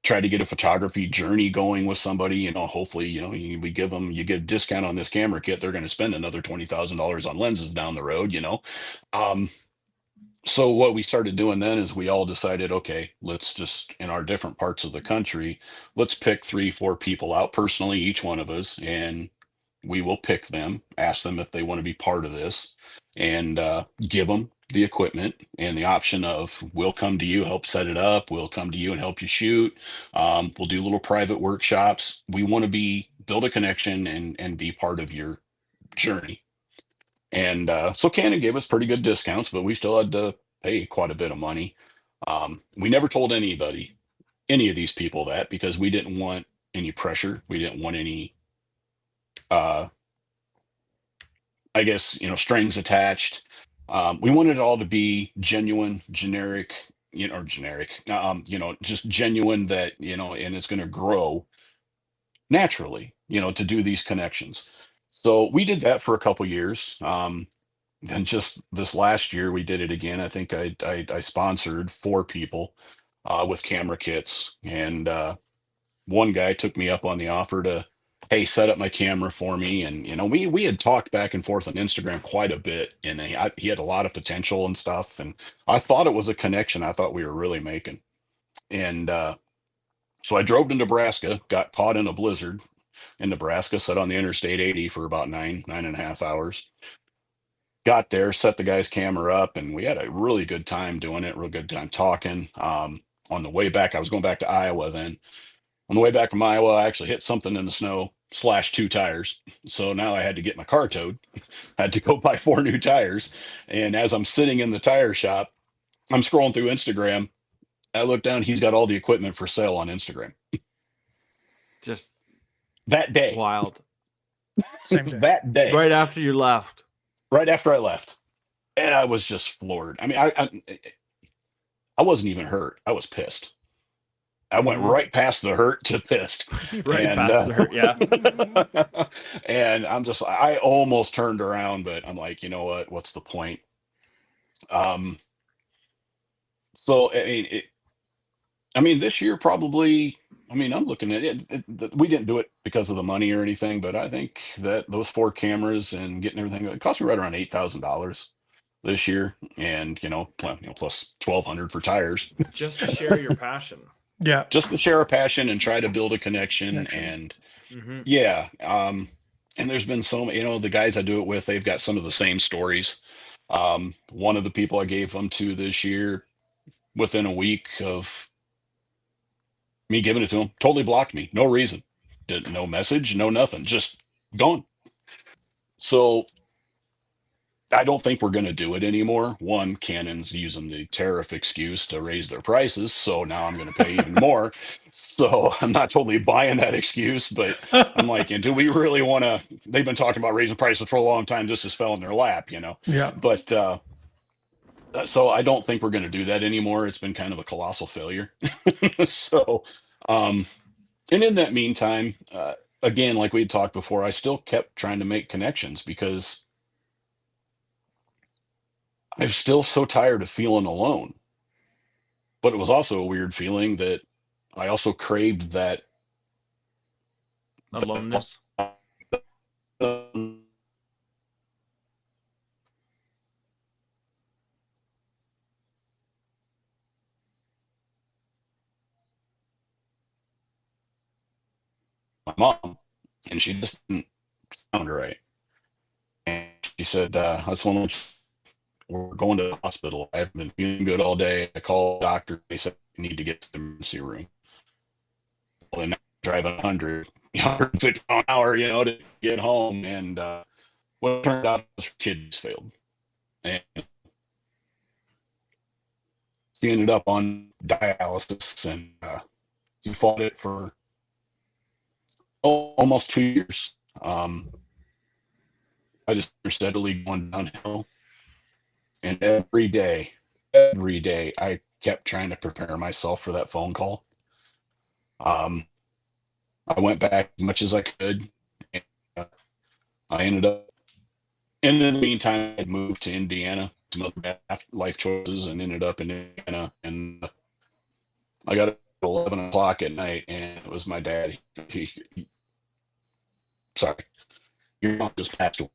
Try to get a photography journey going with somebody. Hopefully, you give discount on this camera kit, they're going to spend another $20,000 on lenses down the road. Um, so what we started doing then is we all decided, okay, let's just, in our different parts of the country, let's pick 3 4 people out personally, each one of us, and we will pick them, ask them if they want to be part of this, and give them the equipment and the option of, we'll come to you, help set it up, we'll come to you and help you shoot. We'll do little private workshops. We want to build a connection and be part of your journey. And so Canon gave us pretty good discounts, but we still had to pay quite a bit of money. We never told anybody, any of these people, that, because we didn't want any pressure. We didn't want any uh, I guess, strings attached. We wanted it all to be genuine, generic, or generic, just genuine that, and it's going to grow naturally, to do these connections. So we did that for a couple years. Then just this last year, we did it again. I think I sponsored 4 people with camera kits, and one guy took me up on the offer to, hey, set up my camera for me. And we had talked back and forth on Instagram quite a bit, and he had a lot of potential and stuff. And I thought it was a connection I thought we were really making. And so I drove to Nebraska, got caught in a blizzard in Nebraska, sat on the Interstate 80 for about 9.5 hours. Got there, set the guy's camera up, and we had a really good time doing it, real good time talking. On the way back, I was going back to Iowa then. On the way back from Iowa, I actually hit something in the snow, slashed 2 tires. So now I had to get my car towed, had to go buy 4 new tires. And as I'm sitting in the tire shop, I'm scrolling through Instagram. I look down, he's got all the equipment for sale on Instagram. Just That day. wild. Same day. That day. Right after you left. Right after I left. And I was just floored. I mean, I wasn't even hurt. I was pissed. I went right past the hurt to pissed. Right And, past the hurt, yeah. and I almost turned around, but I'm like, you know what? What's the point? So I mean, this year probably. I mean, I'm looking at it. We didn't do it because of the money or anything, but I think that those 4 cameras and getting everything, it cost me right around $8,000 this year, and plus 1,200 for tires, Just to share your passion. Yeah. just to share a passion and try to build a connection. And yeah, and there's been so many. The guys I do it with, they've got some of the same stories. One of the people I gave them to this year, within a week of me giving it to him, totally blocked me. No reason. No message, no nothing. Just gone. So I don't think we're going to do it anymore. One, Canon's using the tariff excuse to raise their prices. So now I'm going to pay even more. So I'm not totally buying that excuse, but I'm like, do we really want to? They've been talking about raising prices for a long time. This just fell in their lap, Yeah. But so I don't think we're going to do that anymore. It's been kind of a colossal failure. So, and in that meantime, again, like we had talked before, I still kept trying to make connections because I'm still so tired of feeling alone. But it was also a weird feeling that I also craved that Aloneness. my mom, and she just didn't sound right. And she said, I just want to, we're going to the hospital. I haven't been feeling good all day. I called the doctor. They said, you need to get to the emergency room. Well, then I'm driving 150 miles an hour, to get home. And what it turned out was her kidneys failed. And she ended up on dialysis, and she fought it for almost 2 years. I just steadily going downhill, and every day, I kept trying to prepare myself for that phone call. I went back as much as I could, and I ended up. And in the meantime, I'd moved to Indiana, some other bad life choices, and ended up in Indiana. And I got up at 11 o'clock at night, and it was my dad. Sorry, your mom just passed away.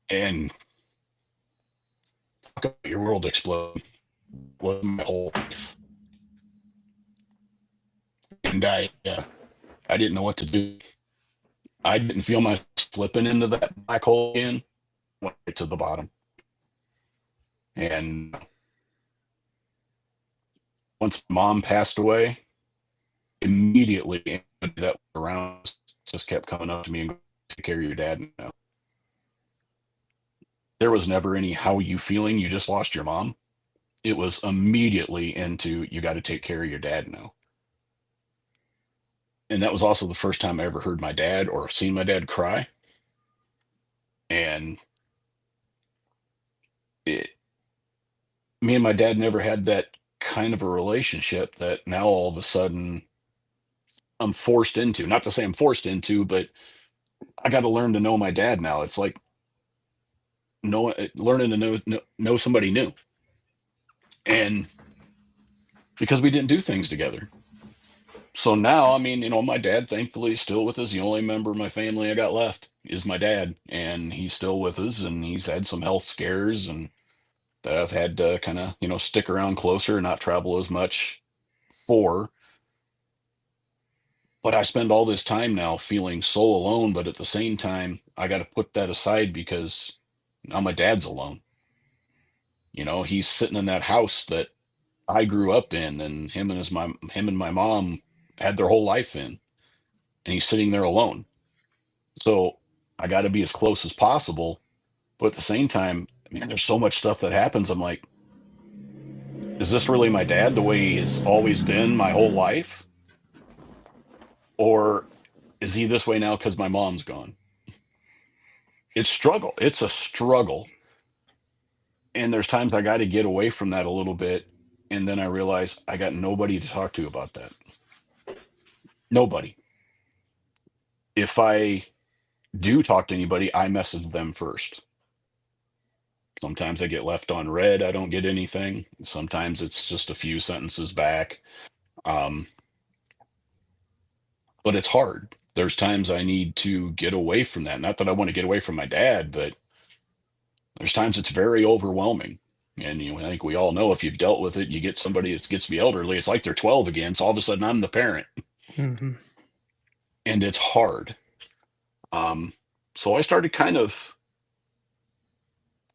And your world exploded. Was my whole life. And I didn't know what to do. I didn't feel myself slipping into that black hole again. Went right to the bottom. And once mom passed away, immediately anybody that was around just kept coming up to me and going, take care of your dad now. There was never any, how are you feeling? You just lost your mom. It was immediately into, you got to take care of your dad now. And that was also the first time I ever heard my dad or seen my dad cry. And it, me and my dad never had that kind of a relationship that now all of a sudden I'm forced into. Not to say I'm forced into, but I got to learn to know my dad now. It's like learning to know somebody new. And because we didn't do things together. So now, I mean, my dad thankfully is still with us. The only member of my family I got left is my dad, and he's still with us, and he's had some health scares and that I've had to kind of, stick around closer and not travel as much for. But I spend all this time now feeling so alone, but at the same time, I got to put that aside because now my dad's alone. He's sitting in that house that I grew up in, and him and my mom had their whole life in, and he's sitting there alone. So I got to be as close as possible, but at the same time, man, there's so much stuff that happens. I'm like, is this really my dad the way he has always been my whole life, or is he this way now because my mom's gone? It's struggle. It's a struggle, and there's times I got to get away from that a little bit, and then I realize I got nobody to talk to about that. Nobody. If I do talk to anybody, I message them first. Sometimes I get left on red. I don't get anything. Sometimes it's just a few sentences back. Um, but it's hard. There's times I need to get away from that. Not that I want to get away from my dad, but there's times it's very overwhelming. And I think we all know if you've dealt with it, you get somebody that gets to be elderly, it's like they're 12 again. So all of a sudden I'm the parent. Mm-hmm. And it's hard. So I started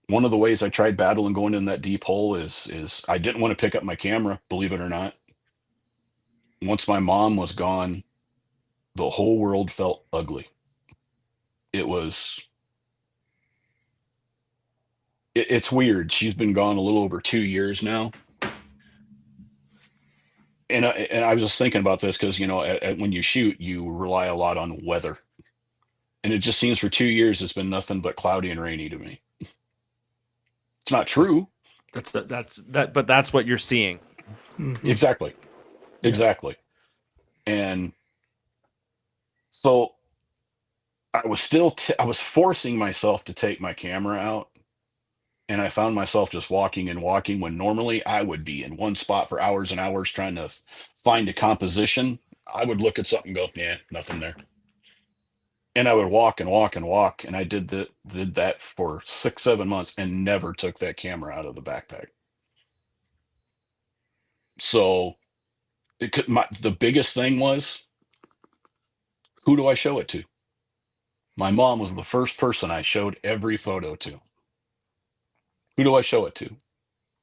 one of the ways I tried battling going in that deep hole is I didn't want to pick up my camera, believe it or not. Once my mom was gone, the whole world felt ugly. It's weird. She's been gone a little over 2 years now. And I was just thinking about this because, when you shoot, you rely a lot on weather. And it just seems for 2 years, it's been nothing but cloudy and rainy to me. It's not true. But that's what you're seeing. Mm-hmm. Exactly. Yeah. Exactly. And so I was still, I was forcing myself to take my camera out. And I found myself just walking and walking when normally I would be in one spot for hours and hours trying to find a composition. I would look at something and go, yeah, nothing there. And I would walk and walk and walk. And I did that for 6-7 months and never took that camera out of the backpack. So the biggest thing was, who do I show it to? My mom was the first person I showed every photo to. Who do I show it to?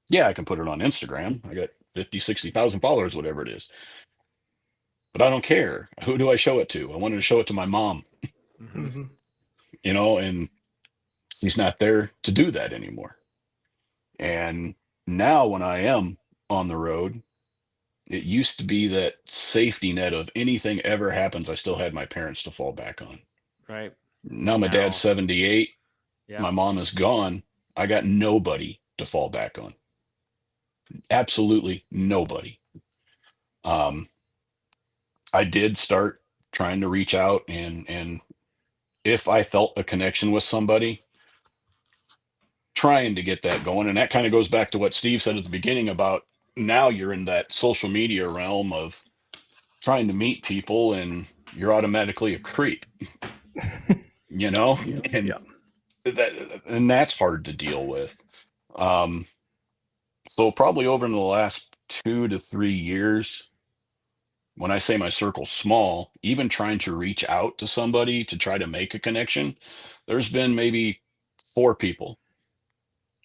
Yeah, I can put it on Instagram. I got 50, 60,000 followers, whatever it is. But I don't care. Who do I show it to? I wanted to show it to my mom, Mm-hmm. and she's not there to do that anymore. And now when I am on the road, it used to be that safety net of anything ever happens, I still had my parents to fall back on. Right. Now my dad's 78. Yeah. My mom is gone. I got nobody to fall back on. Absolutely nobody. I did start trying to reach out, and if I felt a connection with somebody, trying to get that going. And that kind of goes back to what Steve said at the beginning about now you're in that social media realm of trying to meet people and you're automatically a creep, and that's hard to deal with. So probably over in the last 2 to 3 years, when I say my circle's small, even trying to reach out to somebody to try to make a connection, there's been maybe 4 people.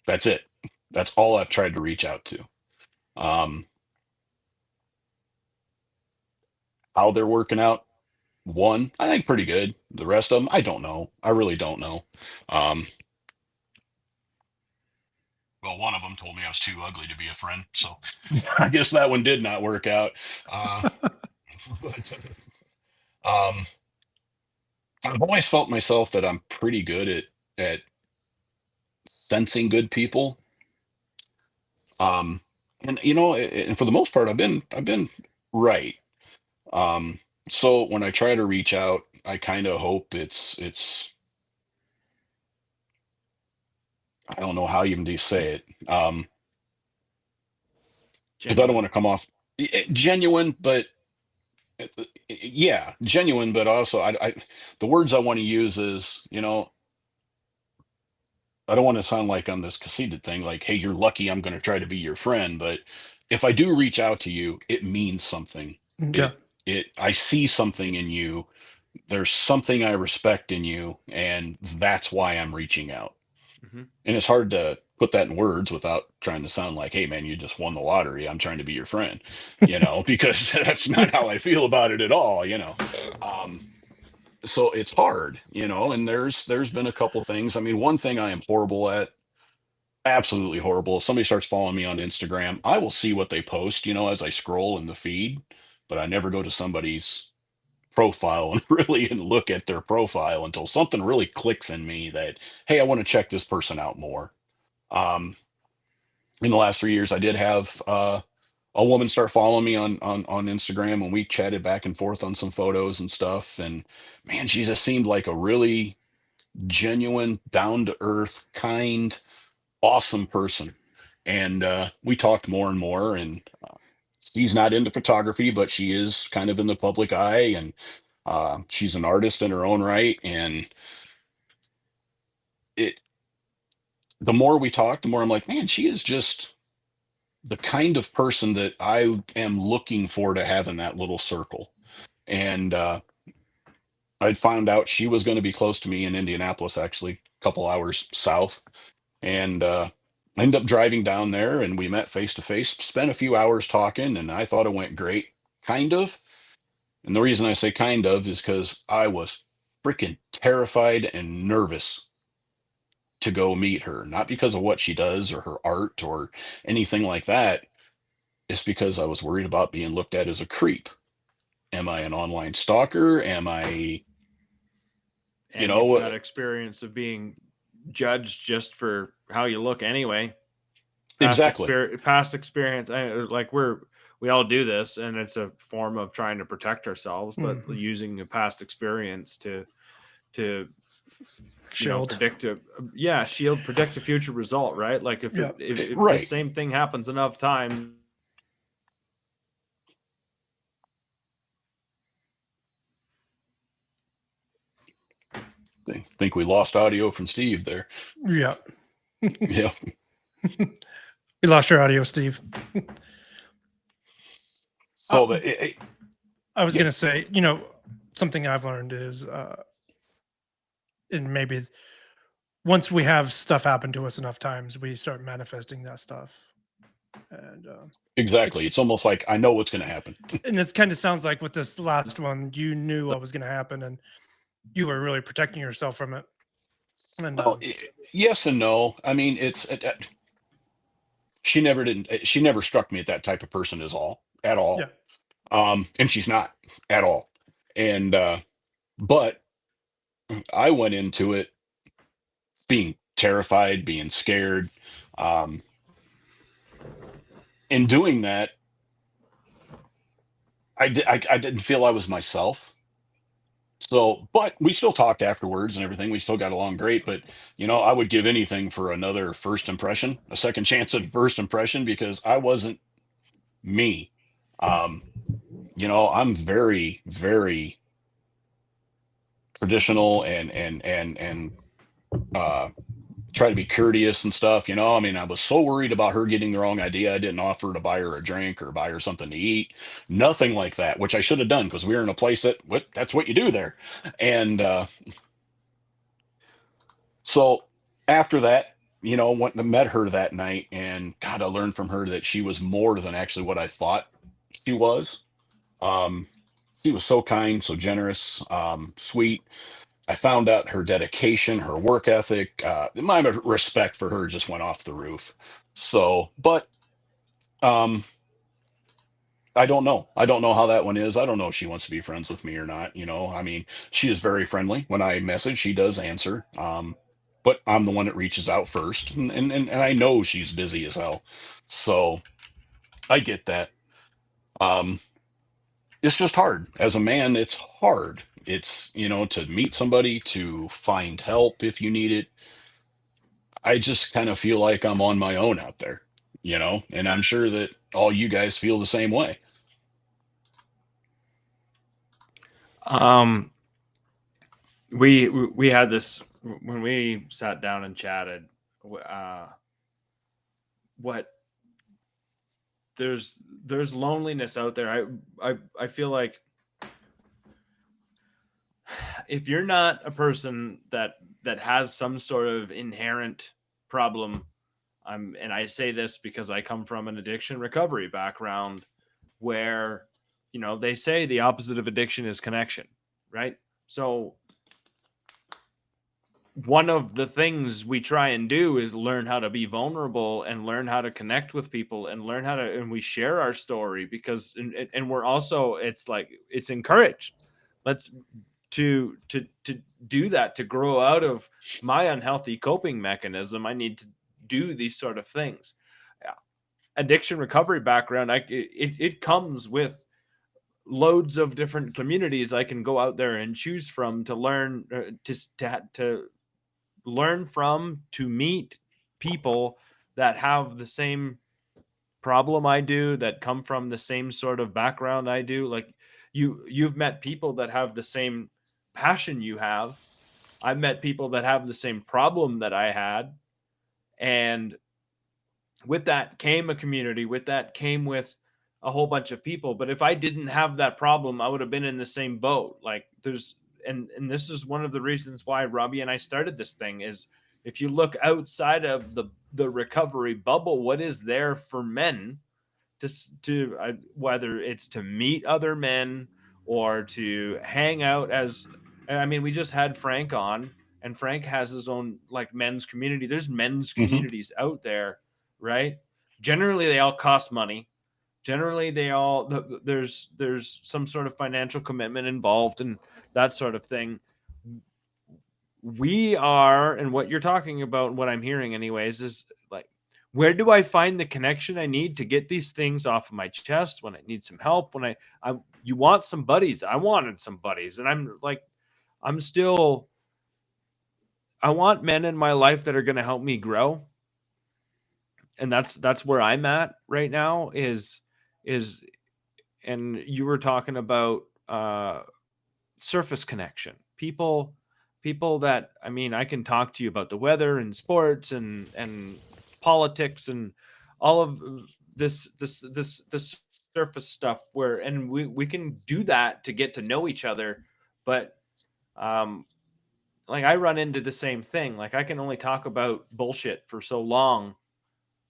That's it. That's all I've tried to reach out to. How they're working out, one, I think pretty good. The rest of them, I don't know. I really don't know. Well, one of them told me I was too ugly to be a friend, so I guess that one did not work out. Um, I've always felt myself that I'm pretty good at sensing good people. Um, and and for the most part, I've been right. Um, so when I try to reach out, I kind of hope it's I don't know how even to say it. Because I don't want Genuine. to come off genuine, but yeah, genuine, but also the words I want to use is, I don't want to sound like I'm this conceited thing, like, hey, you're lucky I'm going to try to be your friend. But if I do reach out to you, it means something. Yeah. I see something in you. There's something I respect in you, and that's why I'm reaching out. Hmm. And it's hard to put that in words without trying to sound like, hey, man, you just won the lottery. I'm trying to be your friend, because that's not how I feel about it at all. Um, so it's hard, and there's been a couple things. I mean, one thing I am horrible at, absolutely horrible. If somebody starts following me on Instagram, I will see what they post, as I scroll in the feed, but I never go to somebody's profile and really and look at their profile until something really clicks in me that, hey, I want to check this person out more. Um, in the last 3 years, I did have a woman start following me on Instagram, and we chatted back and forth on some photos and stuff. And man, she just seemed like a really genuine, down to earth, kind, awesome person. And we talked more and more. And she's not into photography, but she is kind of in the public eye, and she's an artist in her own right. And it, the more we talk, the more I'm like, man, she is just the kind of person that I am looking for to have in that little circle. And I'd found out she was going to be close to me in Indianapolis, actually, a couple hours south. And I ended up driving down there, and we met face to face, spent a few hours talking, and I thought it went great, kind of. And the reason I say kind of is because I was freaking terrified and nervous to go meet her, not because of what she does or her art or anything like that. It's because I was worried about being looked at as a creep. Am I an online stalker? Am I, you And you've know, got experience of being judged just for how you look anyway. exactly. Past experience. Like we all do this, and it's a form of trying to protect ourselves, but Hmm. using a past experience to Shield. predict a yeah shield predict a future result, right? Like Yeah. if this Right. same thing happens enough times. I think we lost audio from Steve there. Yeah. Yeah. We lost your audio, Steve. So, I was yeah, gonna say, something I've learned is, and maybe once we have stuff happen to us enough times, we start manifesting that stuff, and it, exactly. It's almost like I know what's going to happen. and it kind of sounds like with this last one, you knew what was gonna happen, and you were really protecting yourself from it. And Well, yes and no. I mean, she never struck me as that type of person at yeah, all. And she's not at all. And, but I went into it being terrified, being scared. Um, in doing that, I didn't feel I was myself. So, but we still talked afterwards and everything. We still got along great. But, I would give anything for another first impression, a second chance at first impression, because I wasn't me. Um, I'm very, very traditional and uh, try to be courteous and stuff. I mean, I was so worried about her getting the wrong idea. I didn't offer to buy her a drink or buy her something to eat. Nothing like that, which I should have done because we were in a place that's what you do there. And so after that, went and met her that night, and God, I learned from her that she was more than actually what I thought she was. Um, she was so kind, so generous, sweet. I found out her dedication, her work ethic, my respect for her just went off the roof. So, but um, I don't know. I don't know how that one is. I don't know if she wants to be friends with me or not. I mean, she is very friendly. When I message, she does answer. But I'm the one that reaches out first, and I know she's busy as hell, so I get that. Um, it's just hard as a man. It's hard. It's to meet somebody, to find help if you need it. I just kind of feel like I'm on my own out there, and I'm sure that all you guys feel the same way. We had this when we sat down and chatted. What there's loneliness out there. I feel like if you're not a person that has some sort of inherent problem, and I say this because I come from an addiction recovery background where they say the opposite of addiction is connection, right? So one of the things we try and do is learn how to be vulnerable and learn how to connect with people and learn how to, and we share our story because, and we're also, it's like, it's encouraged. Let's to do that, to grow out of my unhealthy coping mechanism. I need to do these sort of things. Addiction recovery background, it comes with loads of different communities I can go out there and choose from to learn, to learn from, to meet people that have the same problem I do, that come from the same sort of background I do. Like you've met people that have the same passion you have. I've met people that have the same problem that I had. And with that came a community, with that came with a whole bunch of people. But if I didn't have that problem, I would have been in the same boat. Like and this is one of the reasons why Robbie and I started this thing is, if you look outside of the recovery bubble, what is there for men to whether it's to meet other men or to hang out as, I mean, we just had Frank on, and Frank has his own like men's community. There's men's Hmm. communities out there, right? Generally, they all cost money. Generally, they all there's some sort of financial commitment involved and that sort of thing. We are, and what you're talking about, what I'm hearing anyways, is like, where do I find the connection I need to get these things off of my chest when I need some help? When I you want some buddies. I wanted some buddies, and I'm like, I'm still, I want men in my life that are going to help me grow. And that's where I'm at right now is and you were talking about surface connection. People that, I mean, I can talk to you about the weather and sports and politics and all of this surface stuff, where, and we can do that to get to know each other. But um like, I run into the same thing. Like, I can only talk about bullshit for so long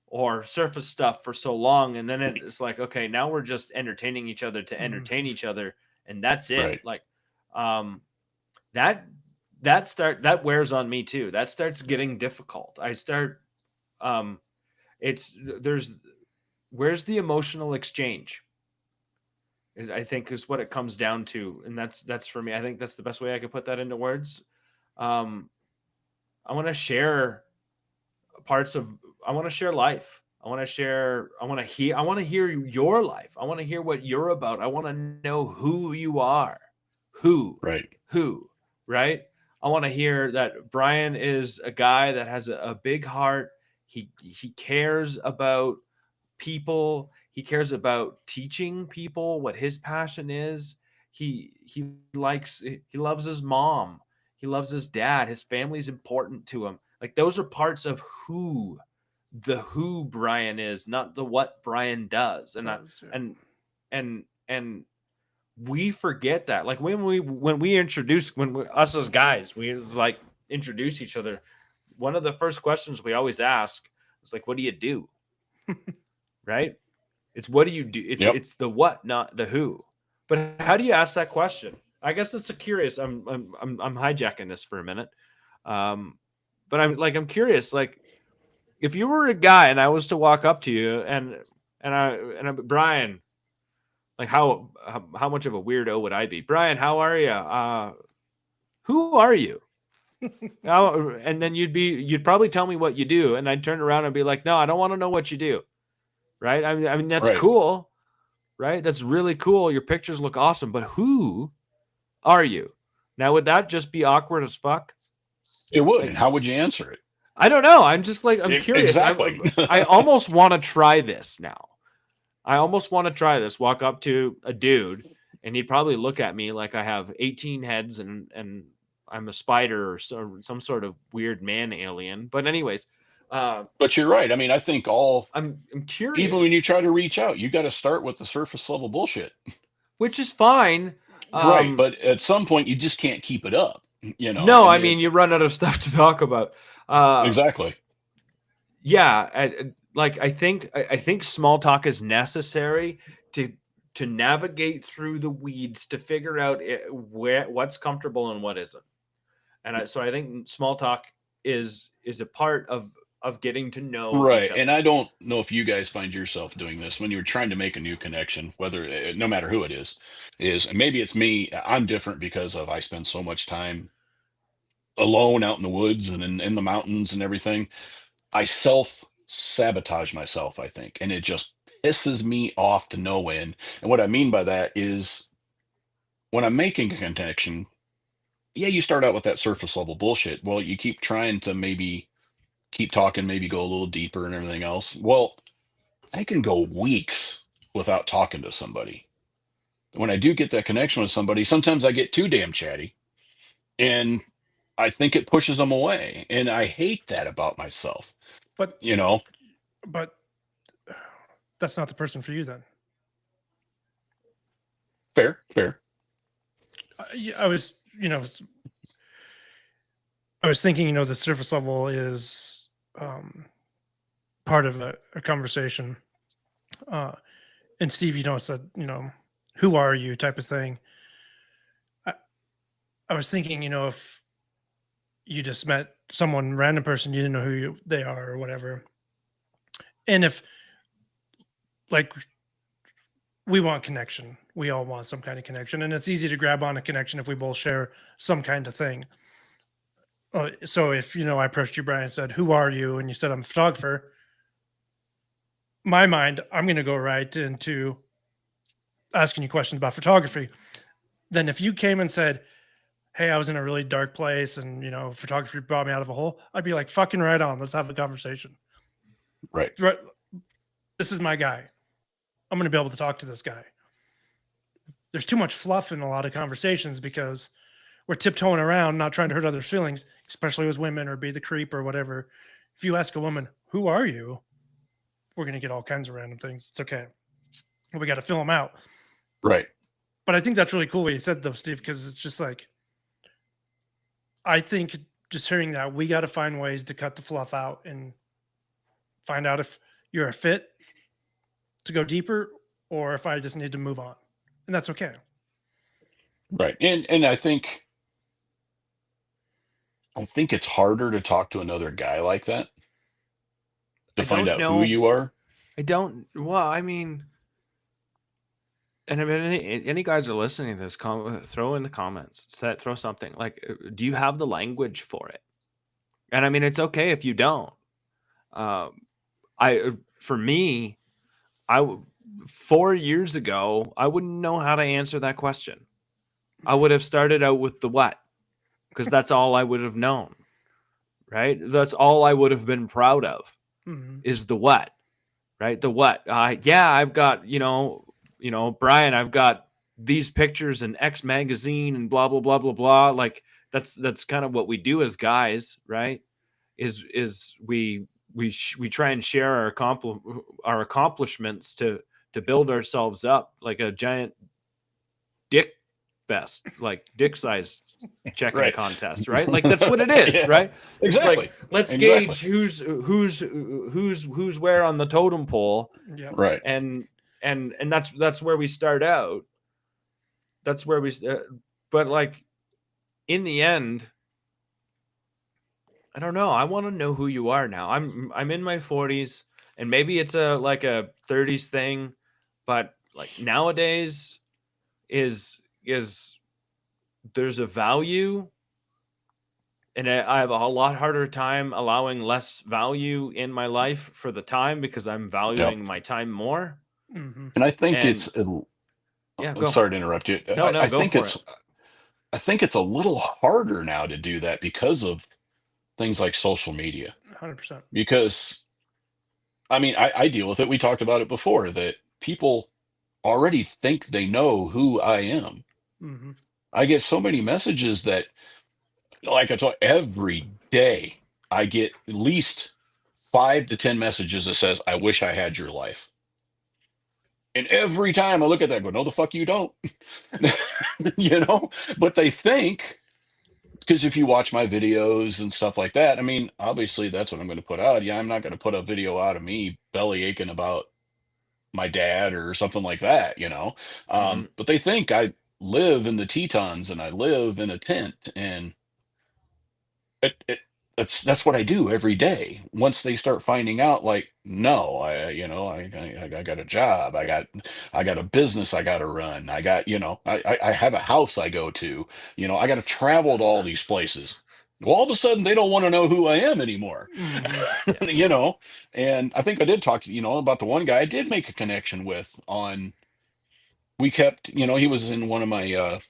or surface stuff for so long, and then it's like, okay, now we're just entertaining each other to entertain each other, and that's it. Right. Like, um that that wears on me too. That starts getting difficult. I start, um it's there's where's the emotional exchange, I think, is what it comes down to. And that's for me. I think that's the best way I could put that into words. um I want to share parts of, I want to share life. I want to hear your life. I want to hear what you're about. I want to know who you are. Who? Right. Who? Right? I want to hear that Brian is a guy that has a big heart. He cares about people. He cares about teaching people what his passion is. He loves his mom. He loves his dad. His family's important to him. Like, those are parts of who Brian is, not the what Brian does. And and we forget that. Like, when us as guys, we like introduce each other, one of the first questions we always ask is like, what do you do? Right? It's what do you do? Yep. It's the what, not the who. But how do you ask that question? I guess it's a curious. I'm hijacking this for a minute. But I'm curious. Like, if you were a guy and I was to walk up to you and Brian, Like how much of a weirdo would I be? Brian, how are you? Who are you? And then you'd probably tell me what you do, and I'd turn around and be like, no, I don't want to know what you do. Right? I mean that's Right. cool, right? That's really cool. Your pictures look awesome, but who are you? Now, would that just be awkward as fuck? It would. Like, And how would you answer it? I don't know. I'm just like, I'm curious. Exactly. I almost want to try this now. I almost want to try this. Walk up to a dude, and he'd probably look at me like I have 18 heads and I'm a spider or some sort of weird man alien. But anyways, But you're right. I mean, I think I'm curious. even when you try to reach out, you got to start with the surface level bullshit. Which is fine. Right. But at some point, you just can't keep it up. No, I mean, you run out of stuff to talk about. Exactly. Yeah, I think small talk is necessary to navigate through the weeds to figure out what's comfortable and what isn't. And so I think small talk is a part of getting to know each Right. other. And I don't know if you guys find yourself doing this when you're trying to make a new connection, whether no matter who it is, and maybe it's me. I'm different because of I spend so much time alone out in the woods and in the mountains and everything. I self sabotage myself, I think, and it just pisses me off to no end. And what I mean by that is when I'm making a connection, yeah, you start out with that surface level bullshit. Well, you keep trying to maybe keep talking, maybe go a little deeper and everything else. Well, I can go weeks without talking to somebody. When I do get that connection with somebody, sometimes I get too damn chatty and I think it pushes them away. And I hate that about myself. But You know, but that's not the person for you then. fair. I was, I was thinking, the surface level is part of a conversation. And Steve, said, who are you type of thing. I was thinking, if you just met someone, random person, you didn't know who they are or whatever. And if, like, we want connection, we all want some kind of connection. And it's easy to grab on a connection if we both share some kind of thing. So if, I approached you, Brian, and said, who are you? And you said, I'm a photographer. My mind, I'm going to go right into asking you questions about photography. Then if you came and said, hey, I was in a really dark place and, photography brought me out of a hole, I'd be like, fucking right on. Let's have a conversation. Right. This is my guy. I'm going to be able to talk to this guy. There's too much fluff in a lot of conversations because we're tiptoeing around, not trying to hurt others' feelings, especially with women or be the creep or whatever. If you ask a woman, who are you? We're going to get all kinds of random things. It's okay. We got to fill them out. Right. But I think that's really cool what you said, though, Steve, because it's just like, I think just hearing that, we got to find ways to cut the fluff out and find out if you're a fit to go deeper or if I just need to move on. And that's okay. Right. And I think it's harder to talk to another guy like that to find out who you are. I mean, and if any guys are listening to this, throw in the comments, throw something like, do you have the language for it? And I mean, it's okay if you don't. For me, 4 years ago, I wouldn't know how to answer that question. I would have started out with the what, because that's all I would have known, right? That's all I would have been proud of, is the what, right? The what. Yeah, I've got, Brian, I've got these pictures in X magazine and blah, blah, blah, blah, blah. Like that's kind of what we do as guys, right? Is we try and share our accomplishments to build ourselves up like a giant dick fest, like dick size checking Right. contest, right? Like that's what it is, Yeah, right? exactly. It's like, let's gauge who's where on the totem pole. Yeah. Right. And that's where we start out. That's where but like in the end, I don't know. I want to know who you are now. I'm in my 40s, and maybe it's a 30s thing, but like nowadays is there's a value, and I have a lot harder time allowing less value in my life for the time because I'm Yep. valuing my time more. Mm-hmm. And I think And it's yeah, I'm go. sorry to interrupt you. No, no, I go think for it. it's a little harder now to do that because of things like social media. 100%. Because I mean, I deal with it. We talked about it before that people already think they know who I am. Mm-hmm. I get so many messages that, like I told every day, I get at least 5 to 10 messages that says, "I wish I had your life." And every time I look at that, I go, "No, the fuck you don't." You know, but they think, because if you watch my videos and stuff like that, I mean, obviously that's what I'm going to put out. Yeah, I'm not going to put a video out of me belly aching about my dad or something like that, you know. Mhm. But they think I live in the Tetons and I live in a tent, and it that's what I do every day. Once they start finding out, like, no, I got a job, I got a business I got to run, I got, I have a house I go to, I got to travel to all these places. Well, all of a sudden they don't want to know who I am anymore. Mm-hmm. Yeah. you know. And I think I did talk, about the one guy I did make a connection with on. We kept, he was in one of my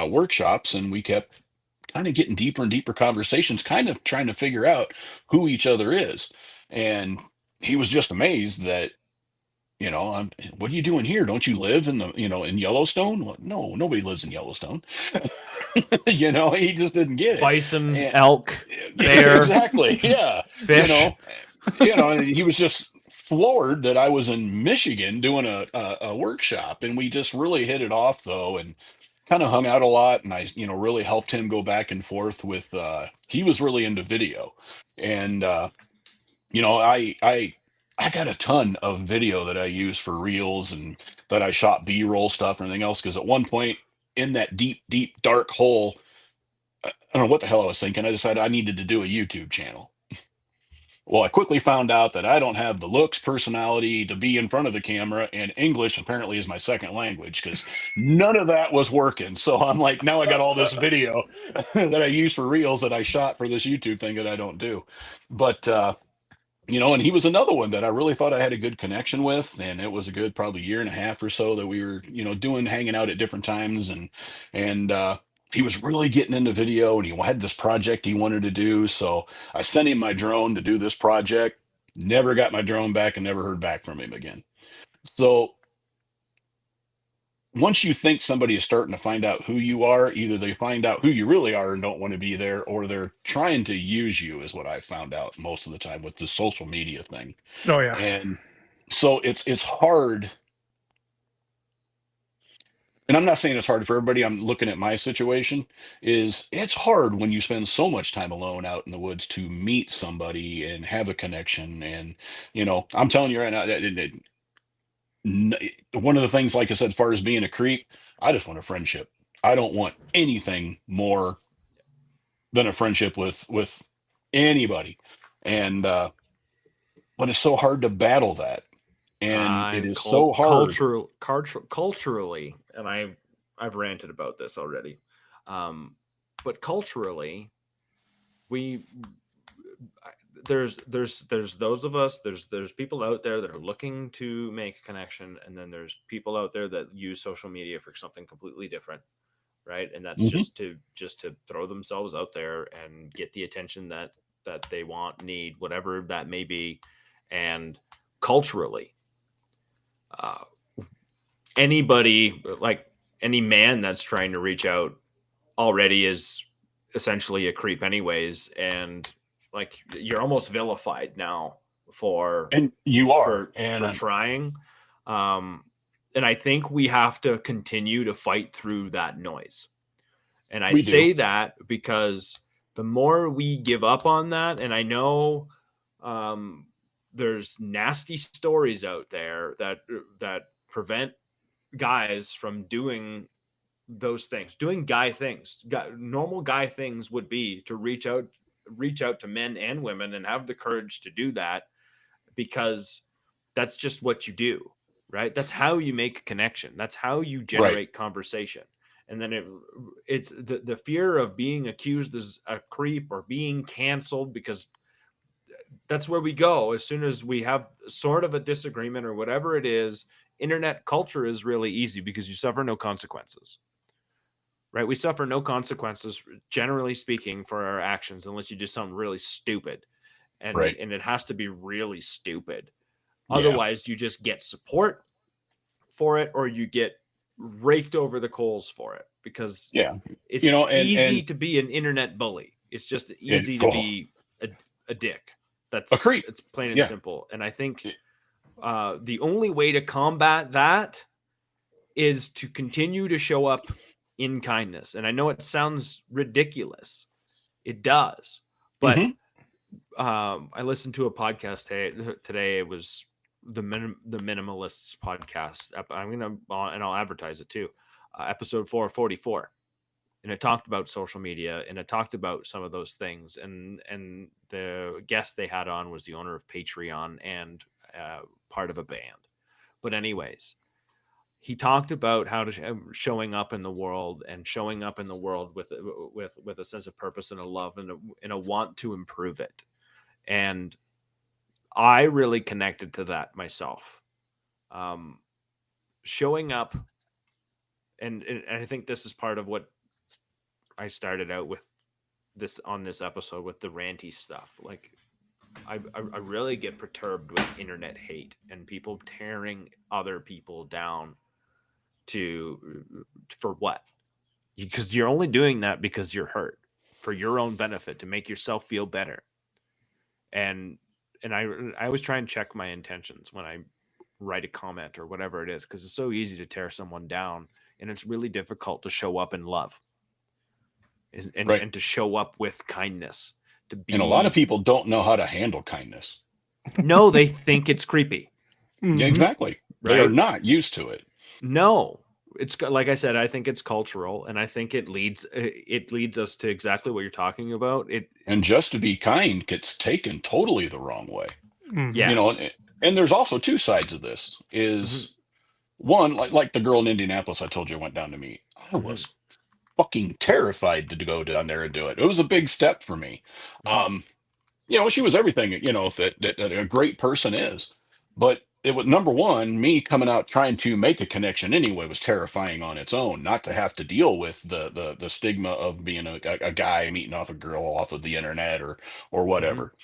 workshops, and we kept kind of getting deeper and deeper conversations, kind of trying to figure out who each other is. And he was just amazed that, what are you doing here? Don't you live in in Yellowstone? Well, no, nobody lives in Yellowstone. He just didn't get it. Bison, And elk, yeah, bear, exactly. Yeah. fish. And he was just floored that I was in Michigan doing a workshop, and we just really hit it off though, and kind of hung out a lot. And I, really helped him go back and forth with, he was really into video. And, I got a ton of video that I use for reels, and that I shot B-roll stuff and everything else. Cause at one point in that deep, deep, dark hole, I don't know what the hell I was thinking. I decided I needed to do a YouTube channel. Well, I quickly found out that I don't have the looks, personality to be in front of the camera, and English apparently is my second language, because none of that was working. So I'm like, now I got all this video that I use for reels that I shot for this YouTube thing that I don't do. But and he was another one that I really thought I had a good connection with, and it was a good probably year and a half or so that we were, hanging out at different times, and he was really getting into video, and he had this project he wanted to do. So I sent him my drone to do this project. Never got my drone back, and never heard back from him again. So once you think somebody is starting to find out who you are, either they find out who you really are and don't want to be there, or they're trying to use you, is what I found out most of the time with the social media thing. Oh yeah. And so it's hard. And I'm not saying it's hard for everybody. I'm looking at my situation. It's hard when you spend so much time alone out in the woods to meet somebody and have a connection. And I'm telling you right now that one of the things, like I said, as far as being a creep, I just want a friendship. I don't want anything more than a friendship with anybody. And but it's so hard to battle that, and it is so hard. Culturally, and I've ranted about this already, but culturally, we there's those of us, there's people out there that are looking to make a connection, and then there's people out there that use social media for something completely different, right? And that's Mhm. just to throw themselves out there and get the attention that they want, need, whatever that may be. And culturally, uh, anybody, like any man that's trying to reach out already is essentially a creep anyways, and like you're almost vilified now for And you are, for trying. um and I think we have to continue to fight through that noise. And I we do. say that because the more we give up on that, and I know um, there's nasty stories out there that prevent guys from doing those things, doing guy things. Normal guy things would be to reach out to men and women and have the courage to do that, because that's just what you do. right? That's how you make a connection. That's how you generate conversation. And then it's the fear of being accused as a creep or being canceled, because that's where we go as soon as we have sort of a disagreement or whatever it is. Internet culture is really easy because you suffer no consequences, right? We suffer no consequences, generally speaking, for our actions unless you do something really stupid, and it has to be really stupid. Otherwise, you just get support for it, or you get raked over the coals for it, because it's easy to be an internet bully. It's just easy to be a dick. That's a creep. It's plain and simple. And I think the only way to combat that is to continue to show up in kindness. And I know it sounds ridiculous. It does. But I listened to a podcast today. It was the Minimalists podcast. And I'll advertise it too. Episode 444. And it talked about social media, and it talked about some of those things. And the guest they had on was the owner of Patreon and part of a band. But anyways, he talked about how to showing up in the world, and showing up in the world with a sense of purpose and a love and a want to improve it. And I really connected to that myself. Showing up, and I think this is part of what I started out with this on this episode with the ranty stuff. Like, I really get perturbed with internet hate and people tearing other people down for what? Because you're only doing that because you're hurt, for your own benefit, to make yourself feel better. And I always try and check my intentions when I write a comment or whatever it is, because it's so easy to tear someone down, and it's really difficult to show up in love. And to show up with kindness, and a lot of people don't know how to handle kindness. No, they think it's creepy. Yeah, exactly. Right? They are not used to it. No, it's like I said, I think it's cultural, and I think it leads us to exactly what you're talking about. And just to be kind gets taken totally the wrong way. Yes. And there's also two sides of this. Is one, like the girl in Indianapolis I told you I went down to meet. I was fucking terrified to go down there and do it. It was a big step for me. She was everything, that a great person is. But it was, number one, me coming out trying to make a connection anyway was terrifying on its own. Not to have to deal with the stigma of being a guy meeting off a girl off of the internet or whatever.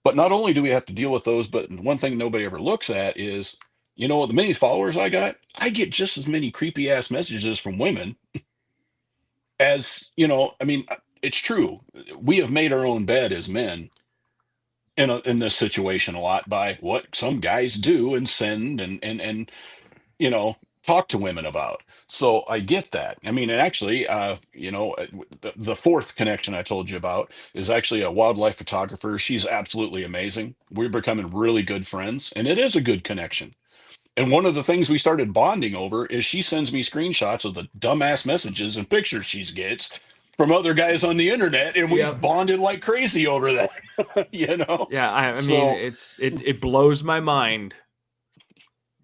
But not only do we have to deal with those, but one thing nobody ever looks at is, the many followers I get just as many creepy ass messages from women as, it's true. We have made our own bed as men in this situation a lot by what some guys do and send and talk to women about. So I get that. I mean, and actually, the fourth connection I told you about is actually a wildlife photographer. She's absolutely amazing. We're becoming really good friends, and it is a good connection. And one of the things we started bonding over is she sends me screenshots of the dumbass messages and pictures she gets from other guys on the internet, and we've bonded like crazy over that. Yeah, I mean, it blows my mind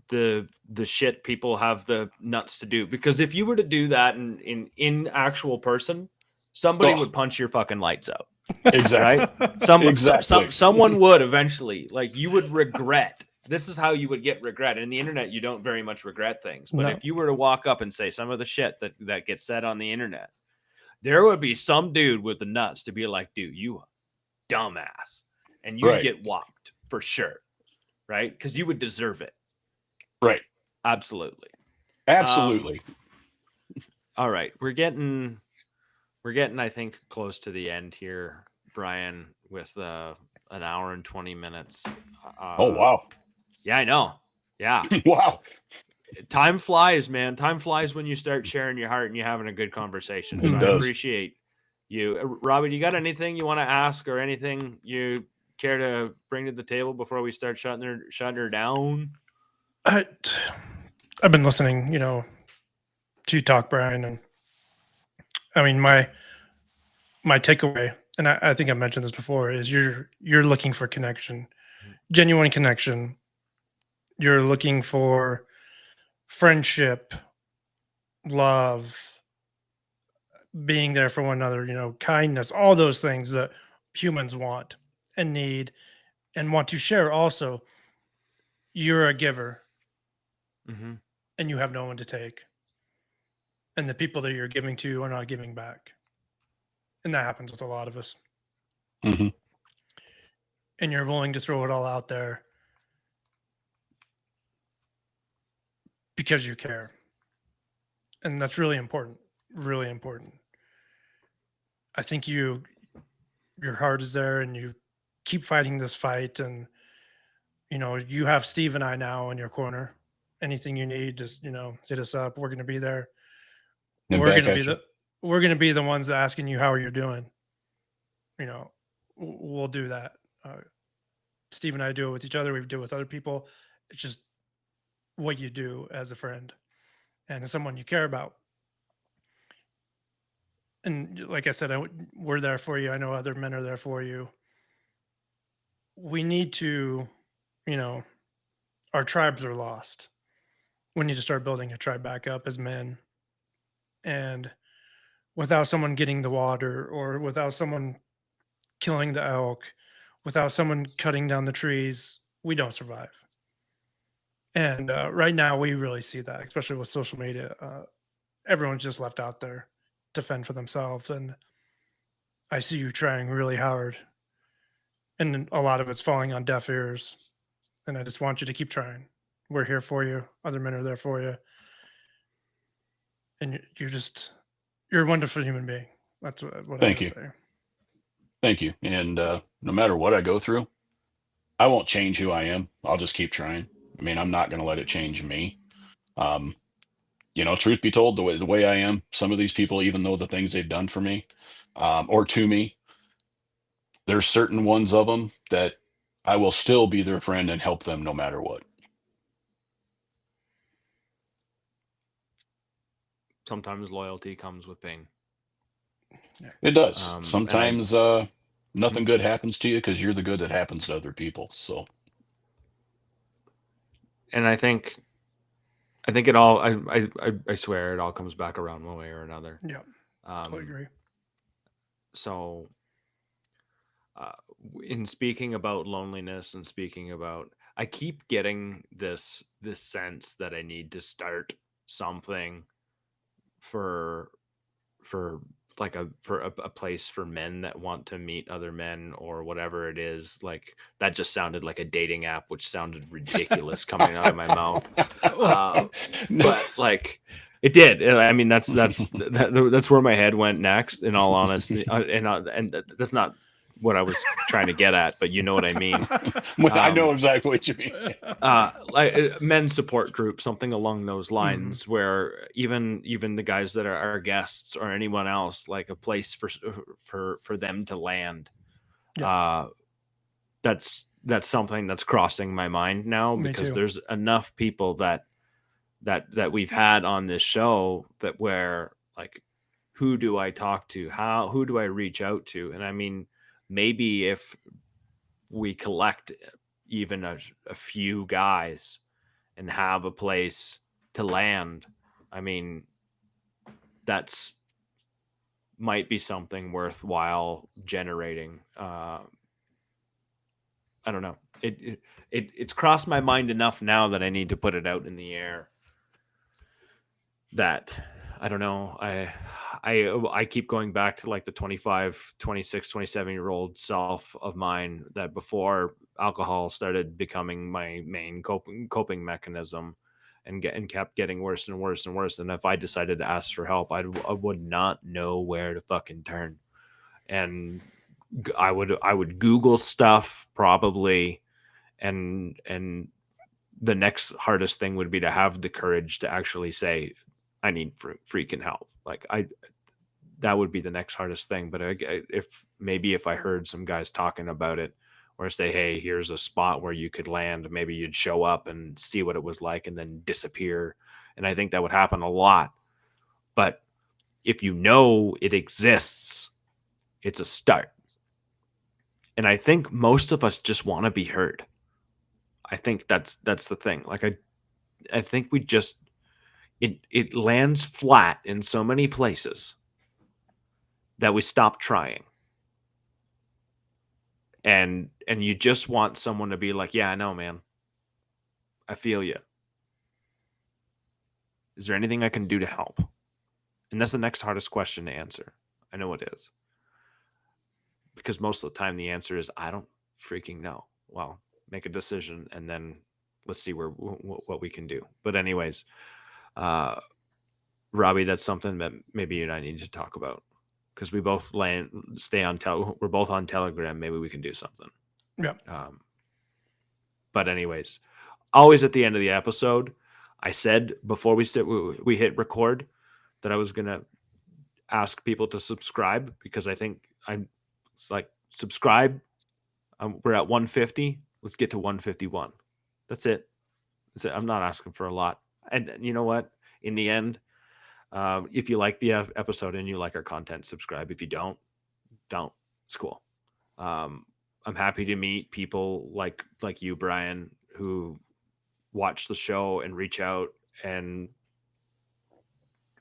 the shit people have the nuts to do. Because if you were to do that in actual person, somebody would punch your fucking lights out. Exactly. Right? Someone would eventually. Like, you would regret. This is how you would get regret. In the internet, you don't very much regret things. But if you were to walk up and say some of the shit that gets said on the internet, there would be some dude with the nuts to be like, dude, you a dumbass. And you would get whopped for sure. Right? Because you would deserve it. Right. Absolutely. All right. We're getting, I think, close to the end here, Brian, with an hour and 20 minutes. Oh, wow. Yeah, I know. Yeah. Wow. Time flies, man. Time flies when you start sharing your heart and you're having a good conversation. So I appreciate you. Robbie, you got anything you want to ask or anything you care to bring to the table before we start shutting her down? I've been listening, to you talk, Brian, and I mean my takeaway, and I think I mentioned this before, is you're looking for connection, genuine connection. You're looking for friendship, love, being there for one another, kindness, all those things that humans want and need and want to share also. You're a giver Mm-hmm. and you have no one to take. And the people that you're giving to are not giving back. And that happens with a lot of us. Hmm. And you're willing to throw it all out there because you care. And that's really important. Really important. I think your heart is there and you keep fighting this fight. And, you have Steve and I now in your corner. Anything you need, just, hit us up. We're going to be there. And We're back going to be at you. we're going to be the ones asking you, how are you doing? We'll do that. Steve and I do it with each other. We do it with other people. It's just what you do as a friend and as someone you care about. And like I said, we're there for you. I know other men are there for you. We need to, our tribes are lost. We need to start building a tribe back up as men. And without someone getting the water, or without someone killing the elk, without someone cutting down the trees, we don't survive. And right now, we really see that, especially with social media. Everyone's just left out there to fend for themselves. And I see you trying really hard. And a lot of it's falling on deaf ears. And I just want you to keep trying. We're here for you. Other men are there for you. And you're a wonderful human being. That's what I Thank gotta you. say. Thank you. And no matter what I go through, I won't change who I am. I'll just keep trying. I mean, I'm not going to let it change me. Um, truth be told, the way I am, some of these people, even though the things they've done for me, or to me, there's certain ones of them that I will still be their friend and help them no matter what. Sometimes loyalty comes with pain. It does. And Sometimes nothing good happens to you because you're the good that happens to other people. So, I think it all. I swear it all comes back around one way or another. Yeah, I agree. So, in speaking about loneliness and speaking about, I keep getting this sense that I need to start something for like a place for men that want to meet other men or whatever it is. Like, that just sounded like a dating app, which sounded ridiculous coming out of my mouth. But like, it did. I mean, that's where my head went next, in all honesty. And that's not what I was trying to get at, but you know what I mean. I know exactly what you mean. Like men's support group, something along those lines, where even the guys that are our guests or anyone else, like a place for them to land. Yeah. That's something that's crossing my mind now, Me because too. there's enough people that we've had on this show that where, like, who do I talk to? Who do I reach out to? And I mean, maybe if we collect even a few guys and have a place to land, I mean, that's might be something worthwhile generating. I don't know. It's crossed my mind enough now that I need to put it out in the air. That I don't know. I keep going back to like the 25, 26, 27-year-old self of mine, that before alcohol started becoming my main coping mechanism, and kept getting worse and worse and worse. And if I decided to ask for help, I would not know where to fucking turn. And I would Google stuff probably, and the next hardest thing would be to have the courage to actually say, I need freaking help. Like, that would be the next hardest thing. But if I heard some guys talking about it, or say, hey, here's a spot where you could land, maybe you'd show up and see what it was like and then disappear. And I think that would happen a lot. But if you know it exists, it's a start. And I think most of us just want to be heard. I think that's the thing. Like, I think we just it lands flat in so many places that we stop trying. And you just want someone to be like, yeah, I know, man. I feel you. Is there anything I can do to help? And that's the next hardest question to answer. I know it is. Because most of the time the answer is, I don't freaking know. Well, make a decision and then let's see what we can do. But anyways, Robbie, that's something that maybe you and I need to talk about, because we both stay on we're both on Telegram. Maybe we can do something. Yeah. But anyways, always at the end of the episode, I said before we hit record that I was gonna ask people to subscribe, because I think it's like, subscribe. We're at 150. Let's get to 151. That's it. I'm not asking for a lot. And you know what? In the end, if you like the episode and you like our content, subscribe. If you don't. It's cool. I'm happy to meet people like you, Brian, who watch the show and reach out and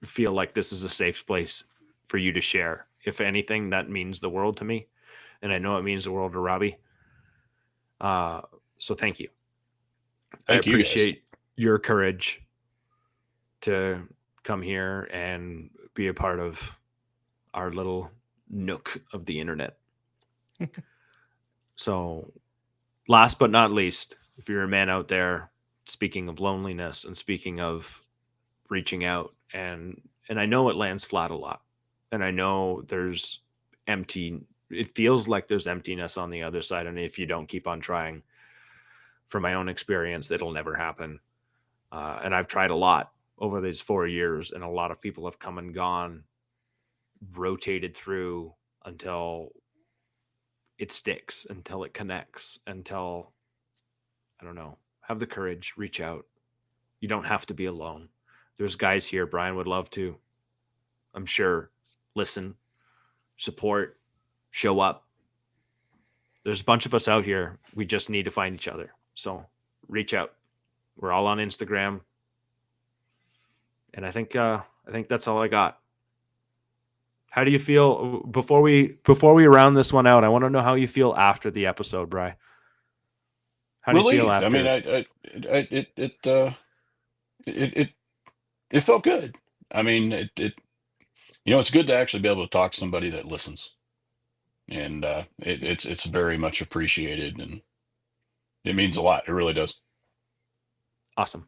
feel like this is a safe place for you to share. If anything, that means the world to me. And I know it means the world to Robbie. So thank you. I appreciate your courage to come here and be a part of our little nook of the internet. So last but not least, if you're a man out there, speaking of loneliness and speaking of reaching out, and I know it lands flat a lot, and I know there's it feels like there's emptiness on the other side. And if you don't keep on trying, from my own experience, it'll never happen. And I've tried a lot over these 4 years, and a lot of people have come and gone, rotated through until it sticks, until it connects, until, I don't know, have the courage, reach out. You don't have to be alone. There's guys here. Brian would love to, I'm sure, listen, support, show up. There's a bunch of us out here. We just need to find each other. So reach out. We're all on Instagram. And I think that's all I got. How do you feel before we round this one out? I want to know how you feel after the episode, Bri. How do you feel after? I mean, it felt good. I mean, it's good to actually be able to talk to somebody that listens, and it's very much appreciated, and it means a lot. It really does. Awesome.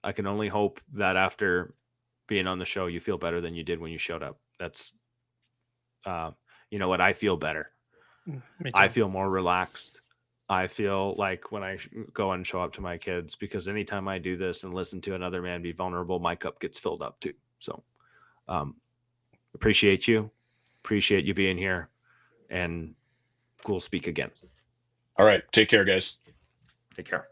I can only hope that after being on the show, you feel better than you did when you showed up. That's, you know what? I feel better. I feel more relaxed. I feel like when I go and show up to my kids, because anytime I do this and listen to another man be vulnerable, my cup gets filled up too. So, appreciate you being here, and we'll speak again. All right. Take care, guys. Take care.